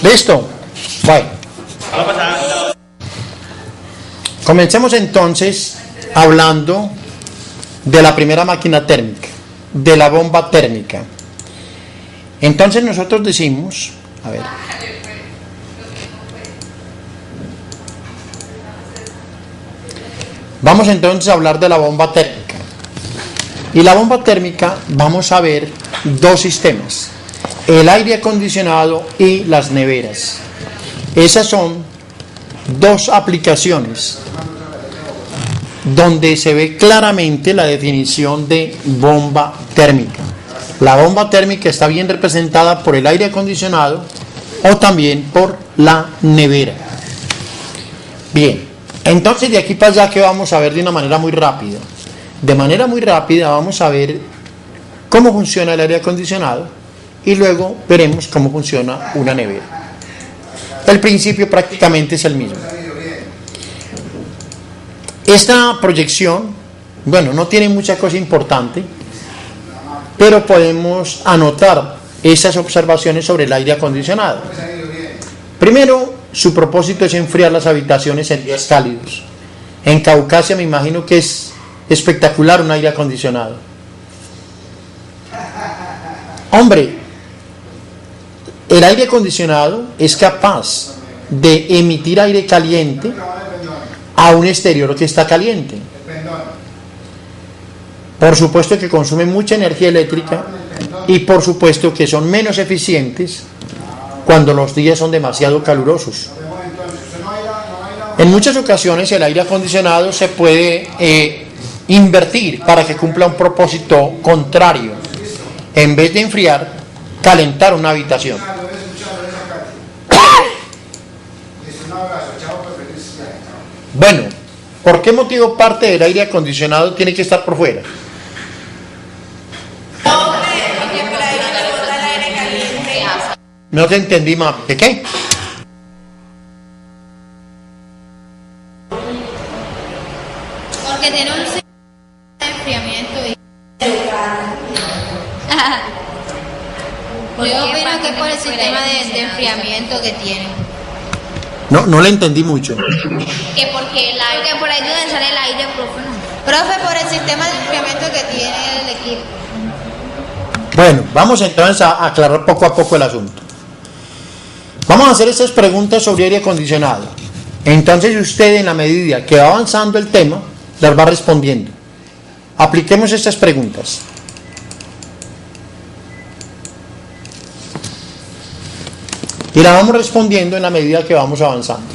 ¿Listo? Bueno. Comencemos entonces hablando de la primera máquina térmica, de la bomba térmica. Entonces nosotros decimos, a ver, vamos entonces a hablar de la bomba térmica. Y la bomba térmica vamos a ver dos sistemas: el aire acondicionado y las neveras. Esas son dos aplicaciones donde se ve claramente la definición de bomba térmica. La bomba térmica está bien representada por el aire acondicionado o también por la nevera. Bien, entonces de aquí para allá, ¿qué vamos a ver de una manera muy rápida? De manera muy rápida vamos a ver cómo funciona el aire acondicionado y luego veremos cómo funciona una nevera. El principio prácticamente es el mismo. Esta proyección, bueno, no tiene mucha cosa importante, pero podemos anotar esas observaciones sobre el aire acondicionado. Primero, su propósito es enfriar las habitaciones en días cálidos. En Caucasia me imagino que es espectacular un aire acondicionado. Hombre, el aire acondicionado es capaz de emitir aire caliente a un exterior que está caliente. Por supuesto que consumen mucha energía eléctrica y por supuesto que son menos eficientes cuando los días son demasiado calurosos. En muchas ocasiones el aire acondicionado se puede invertir para que cumpla un propósito contrario. En vez de enfriar, calentar una habitación. Bueno, ¿por qué motivo parte del aire acondicionado tiene que estar por fuera? No te entendí más. ¿De qué? Porque tiene un sistema de enfriamiento y... Yo opino que es por el sistema de enfriamiento que tiene. No le entendí mucho. Que porque el aire, que por ahí donde sale el aire, Profe, por el sistema de enfriamiento que tiene el equipo. Bueno, vamos entonces a aclarar poco a poco el asunto. Vamos a hacer estas preguntas sobre aire acondicionado. Entonces usted, en la medida que va avanzando el tema, las va respondiendo. Apliquemos estas preguntas. Y la vamos respondiendo en la medida que vamos avanzando.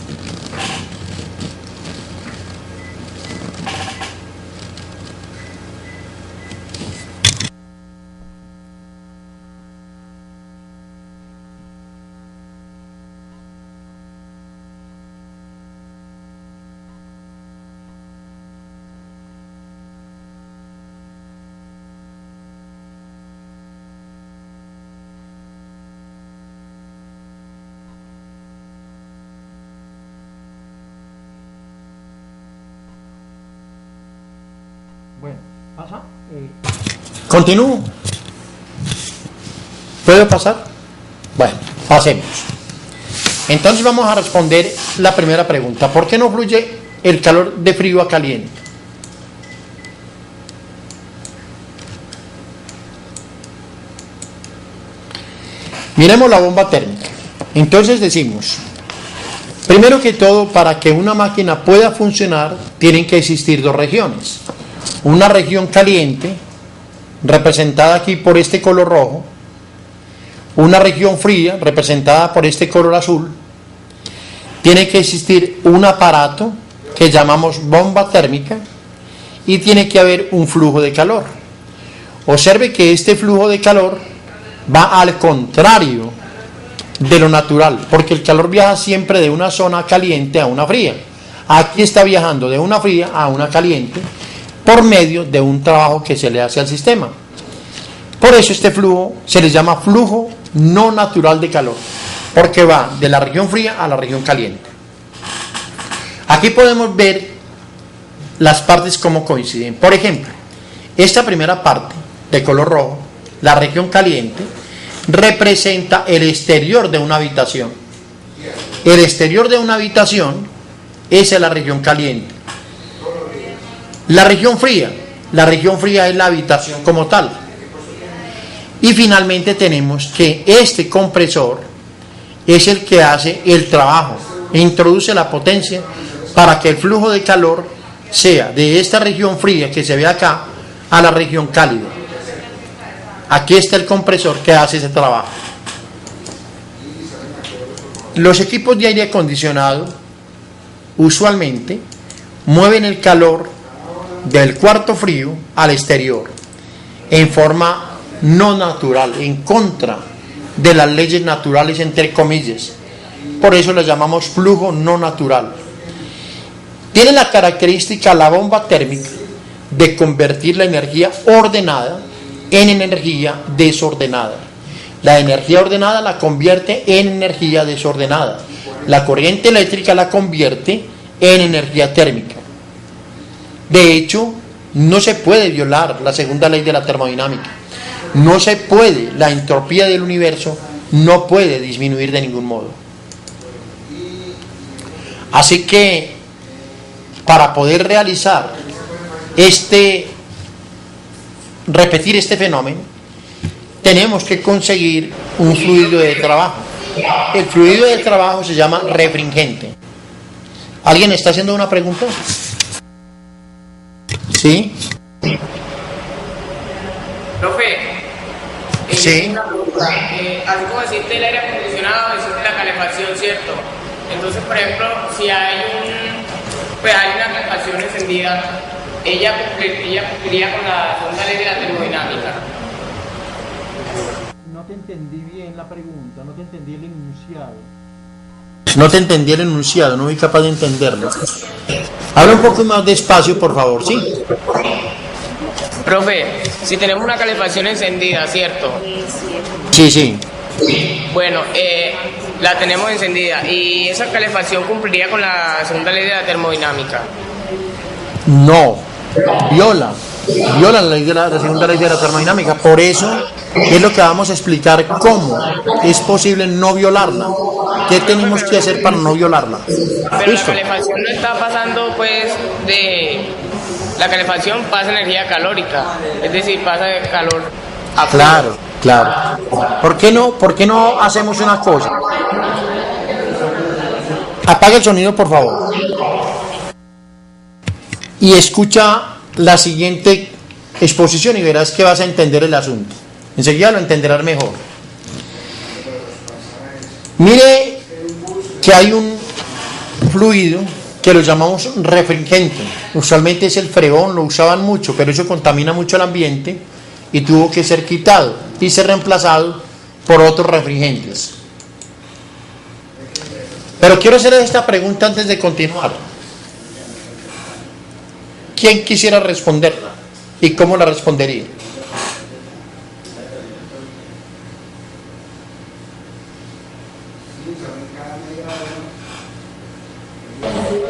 Bueno, pasa. Continúo. ¿Puedo pasar? Bueno, pasemos. Entonces vamos a responder la primera pregunta. ¿Por qué no fluye el calor de frío a caliente? Miremos la bomba térmica. Entonces decimos, primero que todo, para que una máquina pueda funcionar, tienen que existir dos regiones. Una región caliente, representada aquí por este color rojo, una región fría, representada por este color azul. Tiene que existir un aparato que llamamos bomba térmica y tiene que haber un flujo de calor. Observe que este flujo de calor va al contrario de lo natural, porque el calor viaja siempre de una zona caliente a una fría. Aquí está viajando de una fría a una caliente por medio de un trabajo que se le hace al sistema. Por eso este flujo se le llama flujo no natural de calor, porque va de la región fría a la región caliente. Aquí podemos ver las partes como coinciden. Por ejemplo, esta primera parte de color rojo, la región caliente, representa el exterior de una habitación. El exterior de una habitación esa es la región caliente. La región fría es la habitación como tal. Y finalmente tenemos que este compresor es el que hace el trabajo e introduce la potencia para que el flujo de calor sea de esta región fría que se ve acá a la región cálida. Aquí está el compresor que hace ese trabajo. Los equipos de aire acondicionado usualmente mueven el calor del cuarto frío al exterior en forma no natural, en contra de las leyes naturales, entre comillas. Por eso lo llamamos flujo no natural. Tiene la característica la bomba térmica de convertir la energía ordenada en energía desordenada. La energía ordenada la convierte en energía desordenada. La corriente eléctrica la convierte en energía térmica. De hecho, no se puede violar la segunda ley de la termodinámica. No se puede, la entropía del universo no puede disminuir de ningún modo. Así que, para poder realizar repetir este fenómeno, tenemos que conseguir un fluido de trabajo. El fluido de trabajo se llama refringente. ¿Alguien está haciendo una pregunta? ¿Sí? Profe, sí. Una pregunta. Así como existe el aire acondicionado, existe la calefacción, ¿cierto? Entonces, por ejemplo, si hay una calefacción encendida, ella cumpliría con la segunda ley de la termodinámica. No te entendí bien la pregunta, no te entendí el enunciado, no fui capaz de entenderlo. Habla un poco más despacio, por favor, ¿sí? Profe, si tenemos una calefacción encendida, ¿cierto? Sí. Bueno, la tenemos encendida y esa calefacción cumpliría con la segunda ley de la termodinámica. No, viola la segunda ley de la termodinámica. Por eso es lo que vamos a explicar, cómo es posible no violarla. ¿Qué tenemos que hacer para no violarla? Pero ¿listo? La calefacción no está pasando la calefacción pasa energía calórica, es decir, pasa de calor a frío. Claro. ¿Por qué no hacemos una cosa? Apaga el sonido, por favor. Y escucha la siguiente exposición y verás que vas a entender el asunto. Enseguida lo entenderás mejor. Mire que hay un fluido que lo llamamos refringente. Usualmente es el freón, lo usaban mucho, pero eso contamina mucho el ambiente y tuvo que ser quitado y ser reemplazado por otros refringentes. Pero quiero hacer esta pregunta antes de continuar. ¿Quién quisiera responderla? ¿Y cómo la respondería?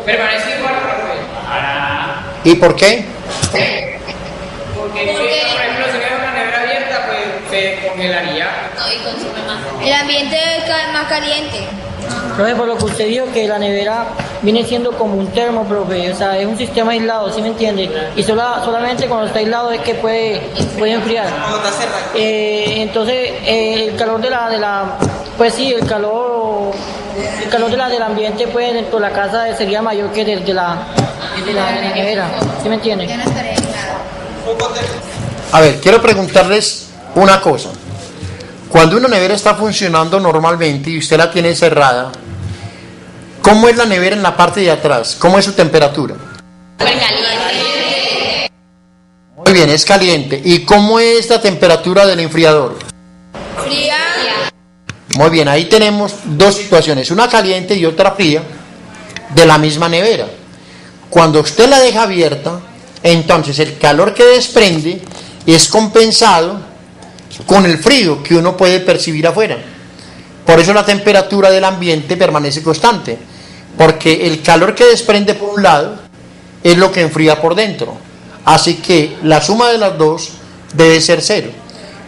Permanece igual, profe. ¿Y por qué? ambiente más caliente. Profe, por lo que usted dijo que la nevera viene siendo como un termo, profe, o sea, es un sistema aislado, ¿sí me entiende? Y solamente cuando está aislado es que puede enfriar. Entonces, el calor pues sí, el calor del ambiente pues dentro de la casa sería mayor que de la nevera, ¿sí me entiende? A ver, quiero preguntarles una cosa. Cuando una nevera está funcionando normalmente y usted la tiene cerrada, ¿cómo es la nevera en la parte de atrás? ¿Cómo es su temperatura? Muy bien, es caliente. ¿Y cómo es la temperatura del enfriador? Fría. Muy bien, ahí tenemos dos situaciones, una caliente y otra fría, de la misma nevera. Cuando usted la deja abierta, entonces el calor que desprende es compensado con el frío que uno puede percibir afuera. Por eso la temperatura del ambiente permanece constante, porque el calor que desprende por un lado es lo que enfría por dentro. Así que la suma de las dos debe ser cero.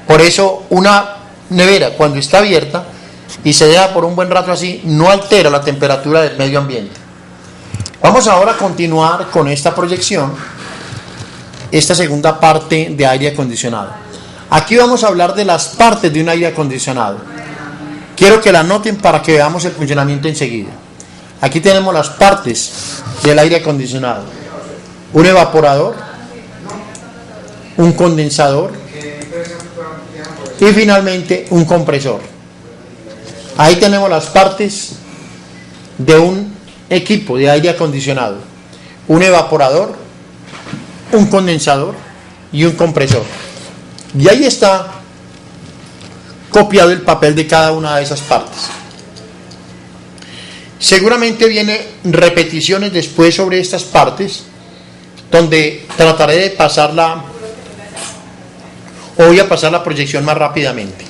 Por eso una nevera, cuando está abierta y se deja por un buen rato así, no altera la temperatura del medio ambiente. Vamos ahora a continuar con esta proyección, esta segunda parte de aire acondicionado. Aquí vamos a hablar de las partes de un aire acondicionado. Quiero que la anoten para que veamos el funcionamiento enseguida. Aquí tenemos las partes del aire acondicionado: un evaporador, un condensador y finalmente un compresor. Ahí tenemos las partes de un equipo de aire acondicionado: un evaporador, un condensador y un compresor. Y ahí está copiado el papel de cada una de esas partes. Seguramente viene repeticiones después sobre estas partes, donde trataré de pasarla, o voy a pasar la proyección más rápidamente.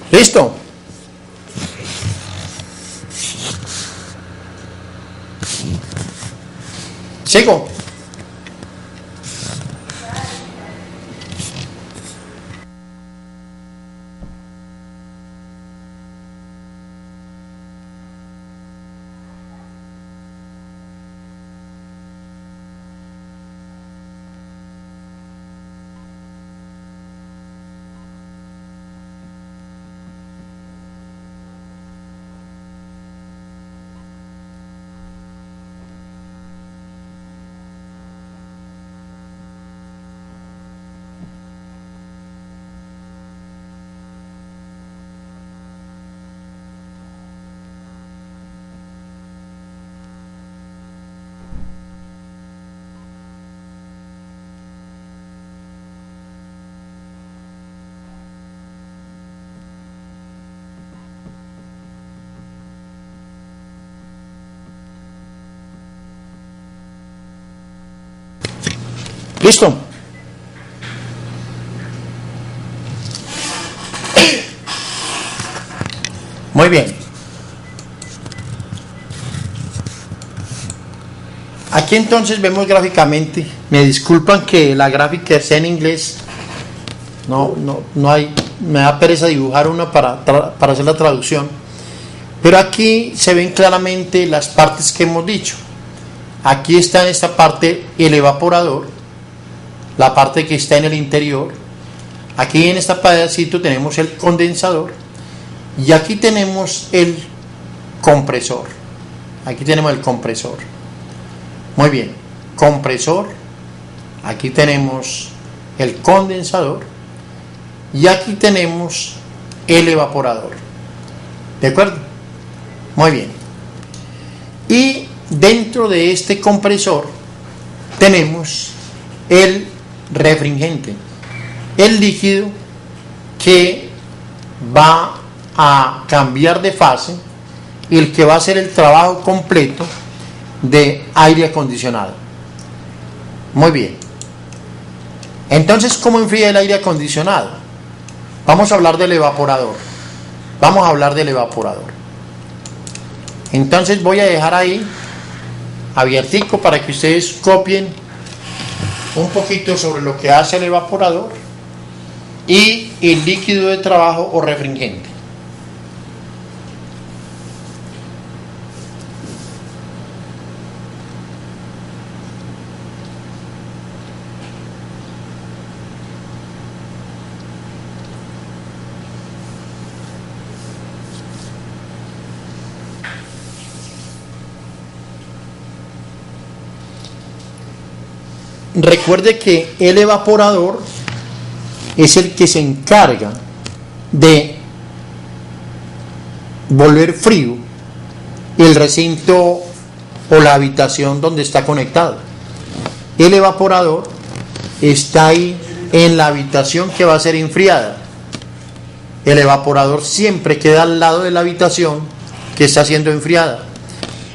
¿Listo? ¿Sigo? ¿Listo? Muy bien. Aquí entonces vemos gráficamente. Me disculpan que la gráfica sea en inglés. No hay. Me da pereza dibujar una para hacer la traducción. Pero aquí se ven claramente las partes que hemos dicho. Aquí está en esta parte el evaporador, la parte que está en el interior. Aquí en esta pedacito tenemos el condensador y aquí tenemos el compresor. Aquí tenemos el compresor. Muy bien, compresor, aquí tenemos el condensador y aquí tenemos el evaporador. ¿De acuerdo? Muy bien. Y dentro de este compresor tenemos el refringente, el líquido que va a cambiar de fase y el que va a hacer el trabajo completo de aire acondicionado. Muy bien. Entonces, ¿cómo enfría el aire acondicionado? Vamos a hablar del evaporador. Vamos a hablar del evaporador. Entonces voy a dejar ahí abiertico para que ustedes copien un poquito sobre lo que hace el evaporador y el líquido de trabajo o refringente. Recuerde que el evaporador es el que se encarga de volver frío el recinto o la habitación donde está conectado. El evaporador está ahí en la habitación que va a ser enfriada. El evaporador siempre queda al lado de la habitación que está siendo enfriada.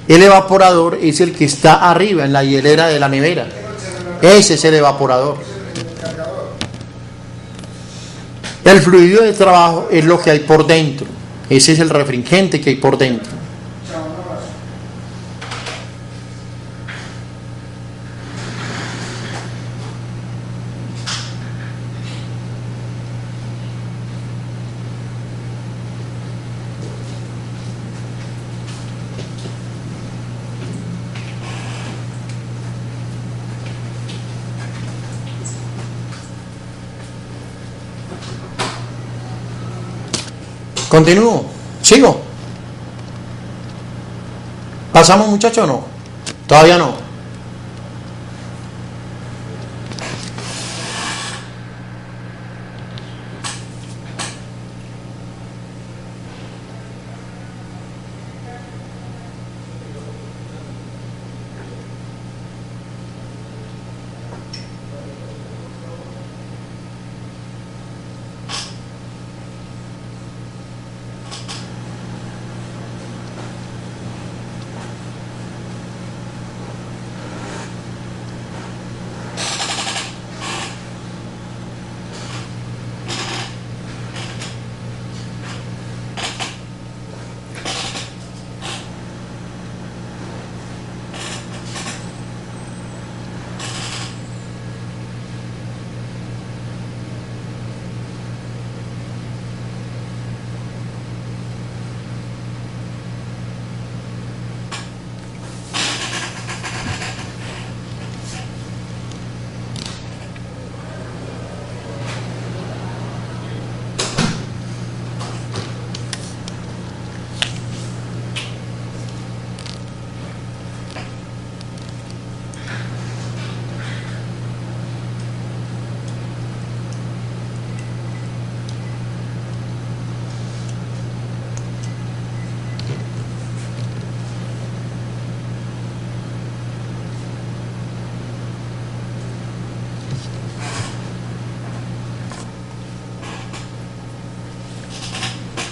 El evaporador es el que está arriba en la hielera de la nevera. Ese es el evaporador. El fluido de trabajo es lo que hay por dentro. Ese es el refringente que hay por dentro. Continúo, sigo. ¿Pasamos, muchachos, o no? Todavía no.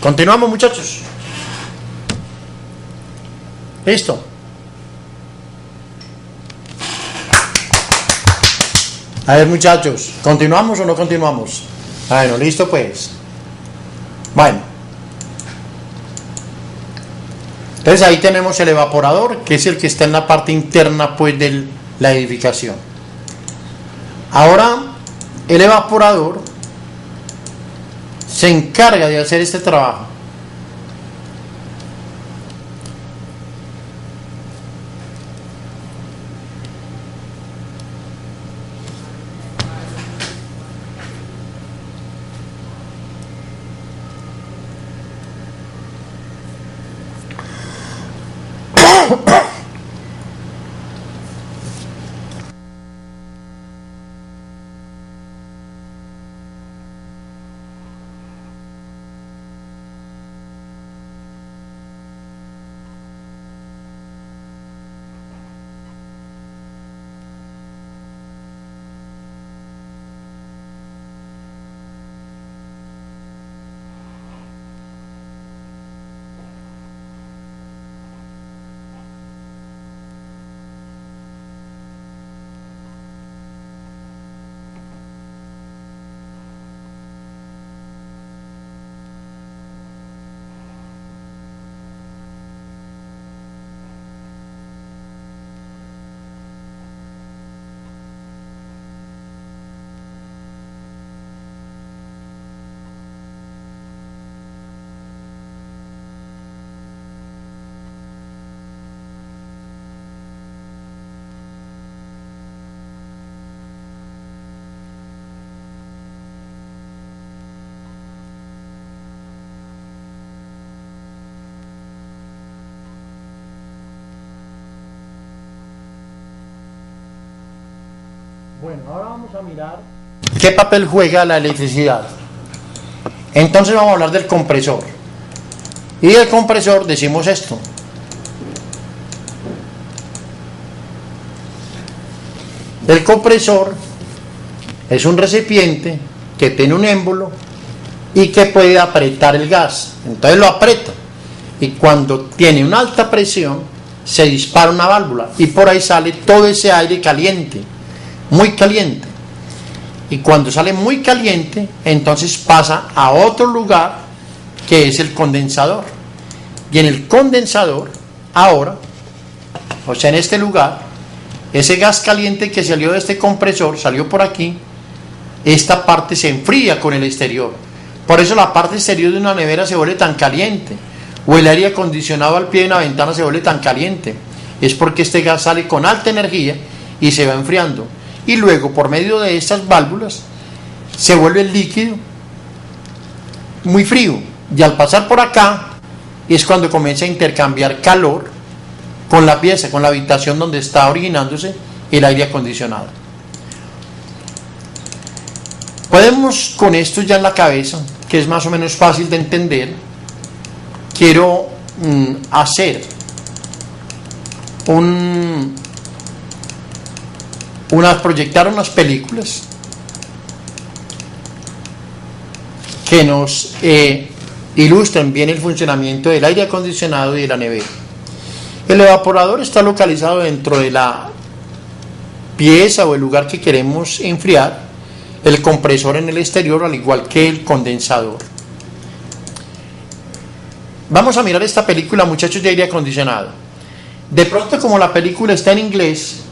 Continuamos, muchachos. Listo. A ver, muchachos, ¿continuamos o no continuamos? Bueno, listo pues. Bueno. Entonces ahí tenemos el evaporador, que es el que está en la parte interna pues de la edificación. Ahora, el evaporador se encarga de hacer este trabajo. Bueno, ahora vamos a mirar qué papel juega la electricidad. Entonces vamos a hablar del compresor. Y del compresor decimos esto. El compresor es un recipiente que tiene un émbolo y que puede apretar el gas. Entonces lo aprieta y cuando tiene una alta presión se dispara una válvula y por ahí sale todo ese aire caliente, muy caliente. Y cuando sale muy caliente, entonces pasa a otro lugar que es el condensador. Y en el condensador, ahora, o sea en este lugar, ese gas caliente que salió de este compresor, salió por aquí, esta parte se enfría con el exterior. Por eso la parte exterior de una nevera se vuelve tan caliente, o el aire acondicionado al pie de una ventana se vuelve tan caliente. Es porque este gas sale con alta energía y se va enfriando. Y luego, por medio de estas válvulas, se vuelve el líquido muy frío. Y al pasar por acá, es cuando comienza a intercambiar calor con la pieza, con la habitación donde está originándose el aire acondicionado. Podemos, con esto ya en la cabeza, que es más o menos fácil de entender, quiero proyectar unas películas que nos ilustren bien el funcionamiento del aire acondicionado y de la nevera. El evaporador está localizado dentro de la pieza o el lugar que queremos enfriar, el compresor en el exterior, al igual que el condensador. Vamos a mirar esta película, muchachos, de aire acondicionado. De pronto, como la película está en inglés,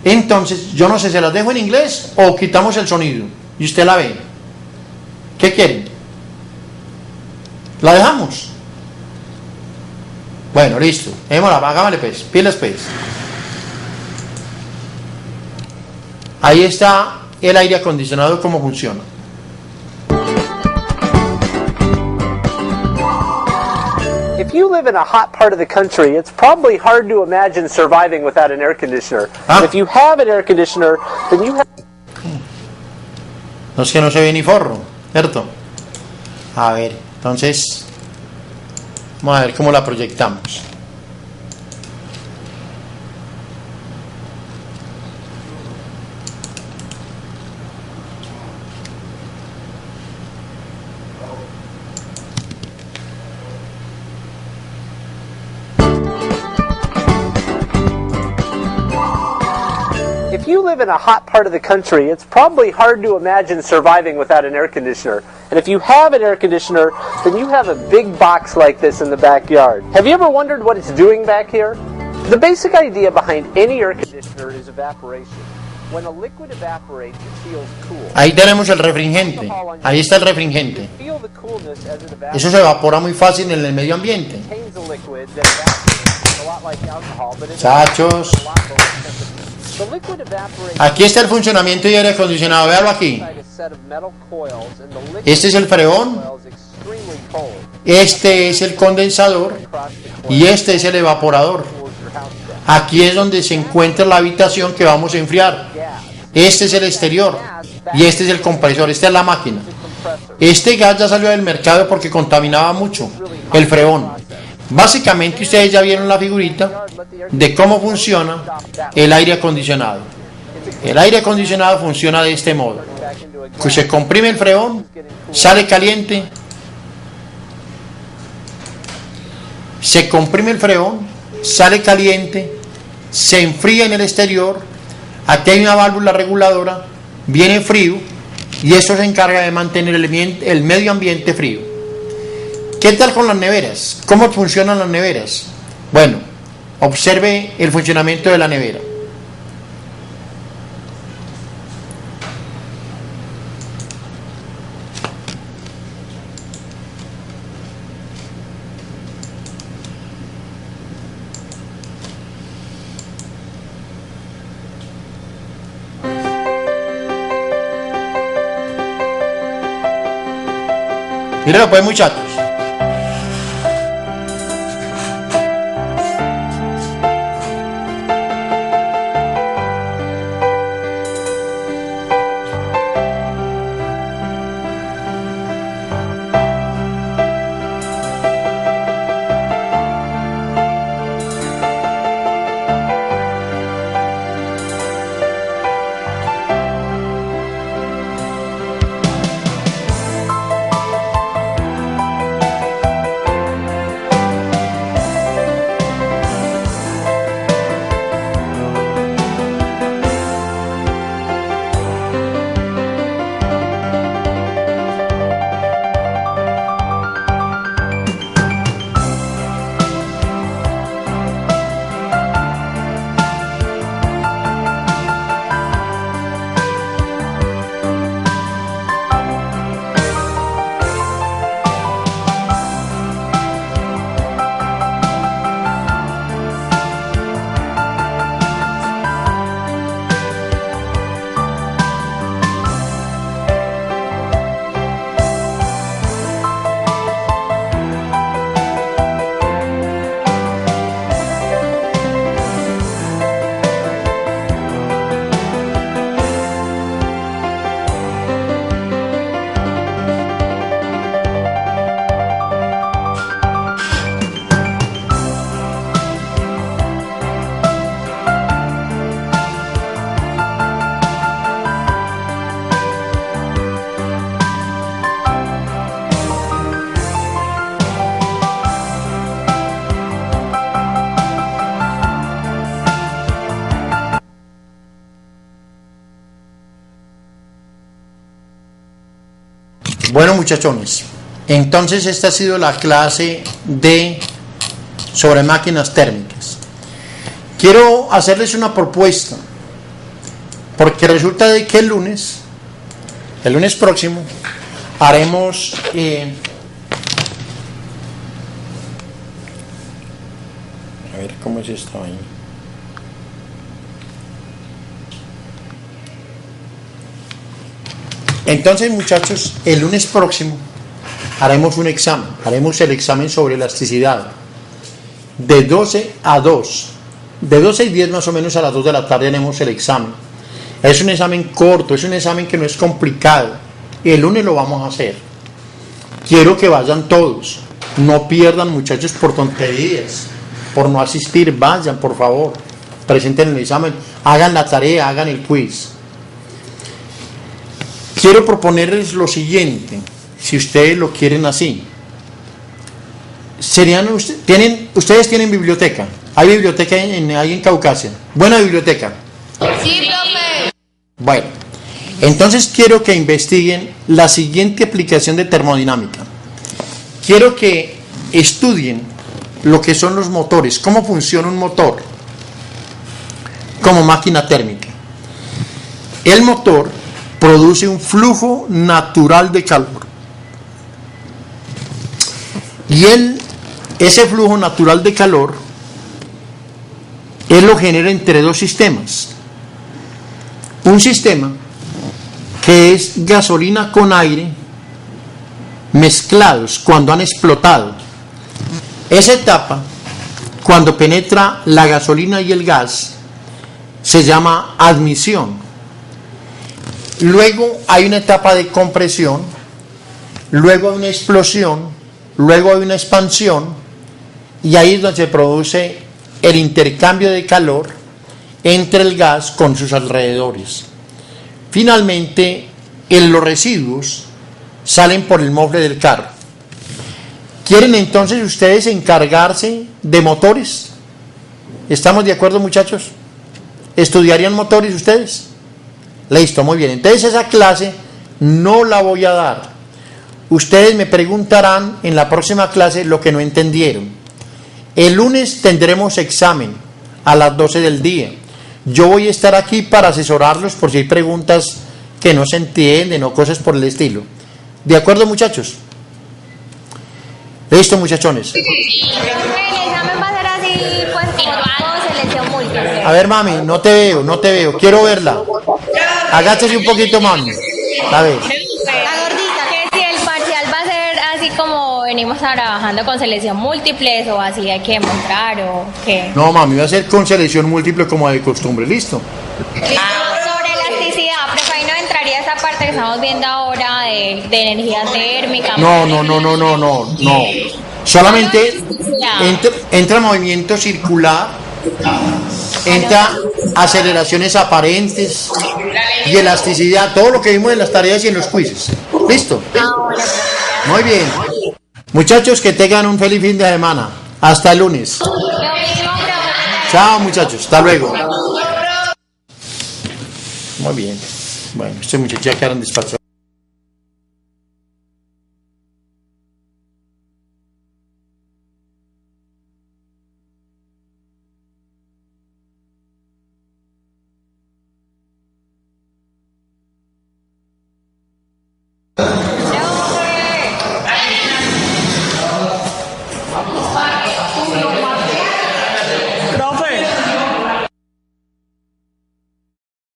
entonces yo no sé, ¿se las dejo en inglés o quitamos el sonido y usted la ve? ¿Qué quieren? ¿La dejamos? Bueno, listo, démosla, hágale pues, pilas pues. Ahí está el aire acondicionado, cómo funciona. If you live in a hot part of the country, it's probably hard to imagine surviving without an air conditioner. And if you have an air conditioner, then you have... No es que no se ve ni forro, ¿cierto? A ver, entonces vamos a ver cómo la proyectamos. If you live in a hot part of the country, it's probably hard to imagine surviving without an air conditioner. And if you have an air conditioner, then you have a big box like this in the backyard. Have you ever wondered what it's doing back here? The basic idea behind any air conditioner is evaporation. When a liquid evaporates, it feels cool. Ahí tenemos el refrigerante. Ahí está el refrigerante. Eso se evapora muy fácil en el medio ambiente. Muchachos, aquí está el funcionamiento de aire acondicionado, véalo aquí. Este es el freón, este es el condensador y este es el evaporador. Aquí es donde se encuentra la habitación que vamos a enfriar. Este es el exterior y este es el compresor, esta es la máquina. Este gas ya salió del mercado porque contaminaba mucho, el freón. Básicamente ustedes ya vieron la figurita de cómo funciona el aire acondicionado. El aire acondicionado funciona de este modo. Se comprime el freón, sale caliente, se comprime el freón, sale caliente, se enfría en el exterior, aquí hay una válvula reguladora, viene frío y esto se encarga de mantener el medio ambiente frío. ¿Qué tal con las neveras? ¿Cómo funcionan las neveras? Bueno, observe el funcionamiento de la nevera. Míralo pues, muchachos. Bueno, muchachones, entonces esta ha sido la clase sobre máquinas térmicas. Quiero hacerles una propuesta, porque resulta de que el lunes próximo, haremos a ver cómo es esto ahí. Entonces, muchachos, el lunes próximo haremos un examen, haremos el examen sobre elasticidad de 12 a 2, de 12 y 10 más o menos a las 2 de la tarde haremos el examen. Es un examen corto, es un examen que no es complicado, y el lunes lo vamos a hacer. Quiero que vayan todos, no pierdan, muchachos, por tonterías, por no asistir, vayan, por favor, presenten el examen, hagan la tarea, hagan el quiz. Quiero proponerles lo siguiente, si ustedes lo quieren así. Ustedes tienen biblioteca. ¿Hay biblioteca ahí en Caucasia? ¿Buena biblioteca? Sí, profe. Bueno, entonces quiero que investiguen la siguiente aplicación de termodinámica. Quiero que estudien lo que son los motores, cómo funciona un motor como máquina térmica. El motor produce un flujo natural de calor. Y ese flujo natural de calor, él lo genera entre dos sistemas. Un sistema que es gasolina con aire mezclados cuando han explotado. Esa etapa, cuando penetra la gasolina y el gas, se llama admisión. Luego hay una etapa de compresión, luego hay una explosión, luego hay una expansión, y ahí es donde se produce el intercambio de calor entre el gas con sus alrededores. Finalmente, los residuos salen por el mofle del carro. ¿Quieren entonces ustedes encargarse de motores? ¿Estamos de acuerdo, muchachos? ¿Estudiarían motores ustedes? Listo, muy bien. Entonces esa clase no la voy a dar. Ustedes me preguntarán en la próxima clase lo que no entendieron. El lunes tendremos examen a las 12 del día. Yo voy a estar aquí para asesorarlos por si hay preguntas que no se entienden o cosas por el estilo. ¿De acuerdo, muchachos? Listo, muchachones. El examen va a ser así, pues, como selección múltiple. A ver, mami, no te veo. Quiero verla. Agáchese un poquito, mami. A ver. La gordita, que si el parcial va a ser así como venimos trabajando con selección múltiple o así hay que demostrar o qué. No, mami, va a ser con selección múltiple como de costumbre. ¿Listo? Sobre elasticidad, profe, ahí no entraría esa parte que estamos viendo ahora de energía térmica. No. Solamente entra movimiento circular, entra aceleraciones aparentes y elasticidad, todo lo que vimos en las tareas y en los quizzes. ¿Listo? Muy bien. Muchachos, que tengan un feliz fin de semana. Hasta el lunes. Chao, muchachos. Hasta luego. Muy bien. Bueno, este muchacho ya quedaron despachados.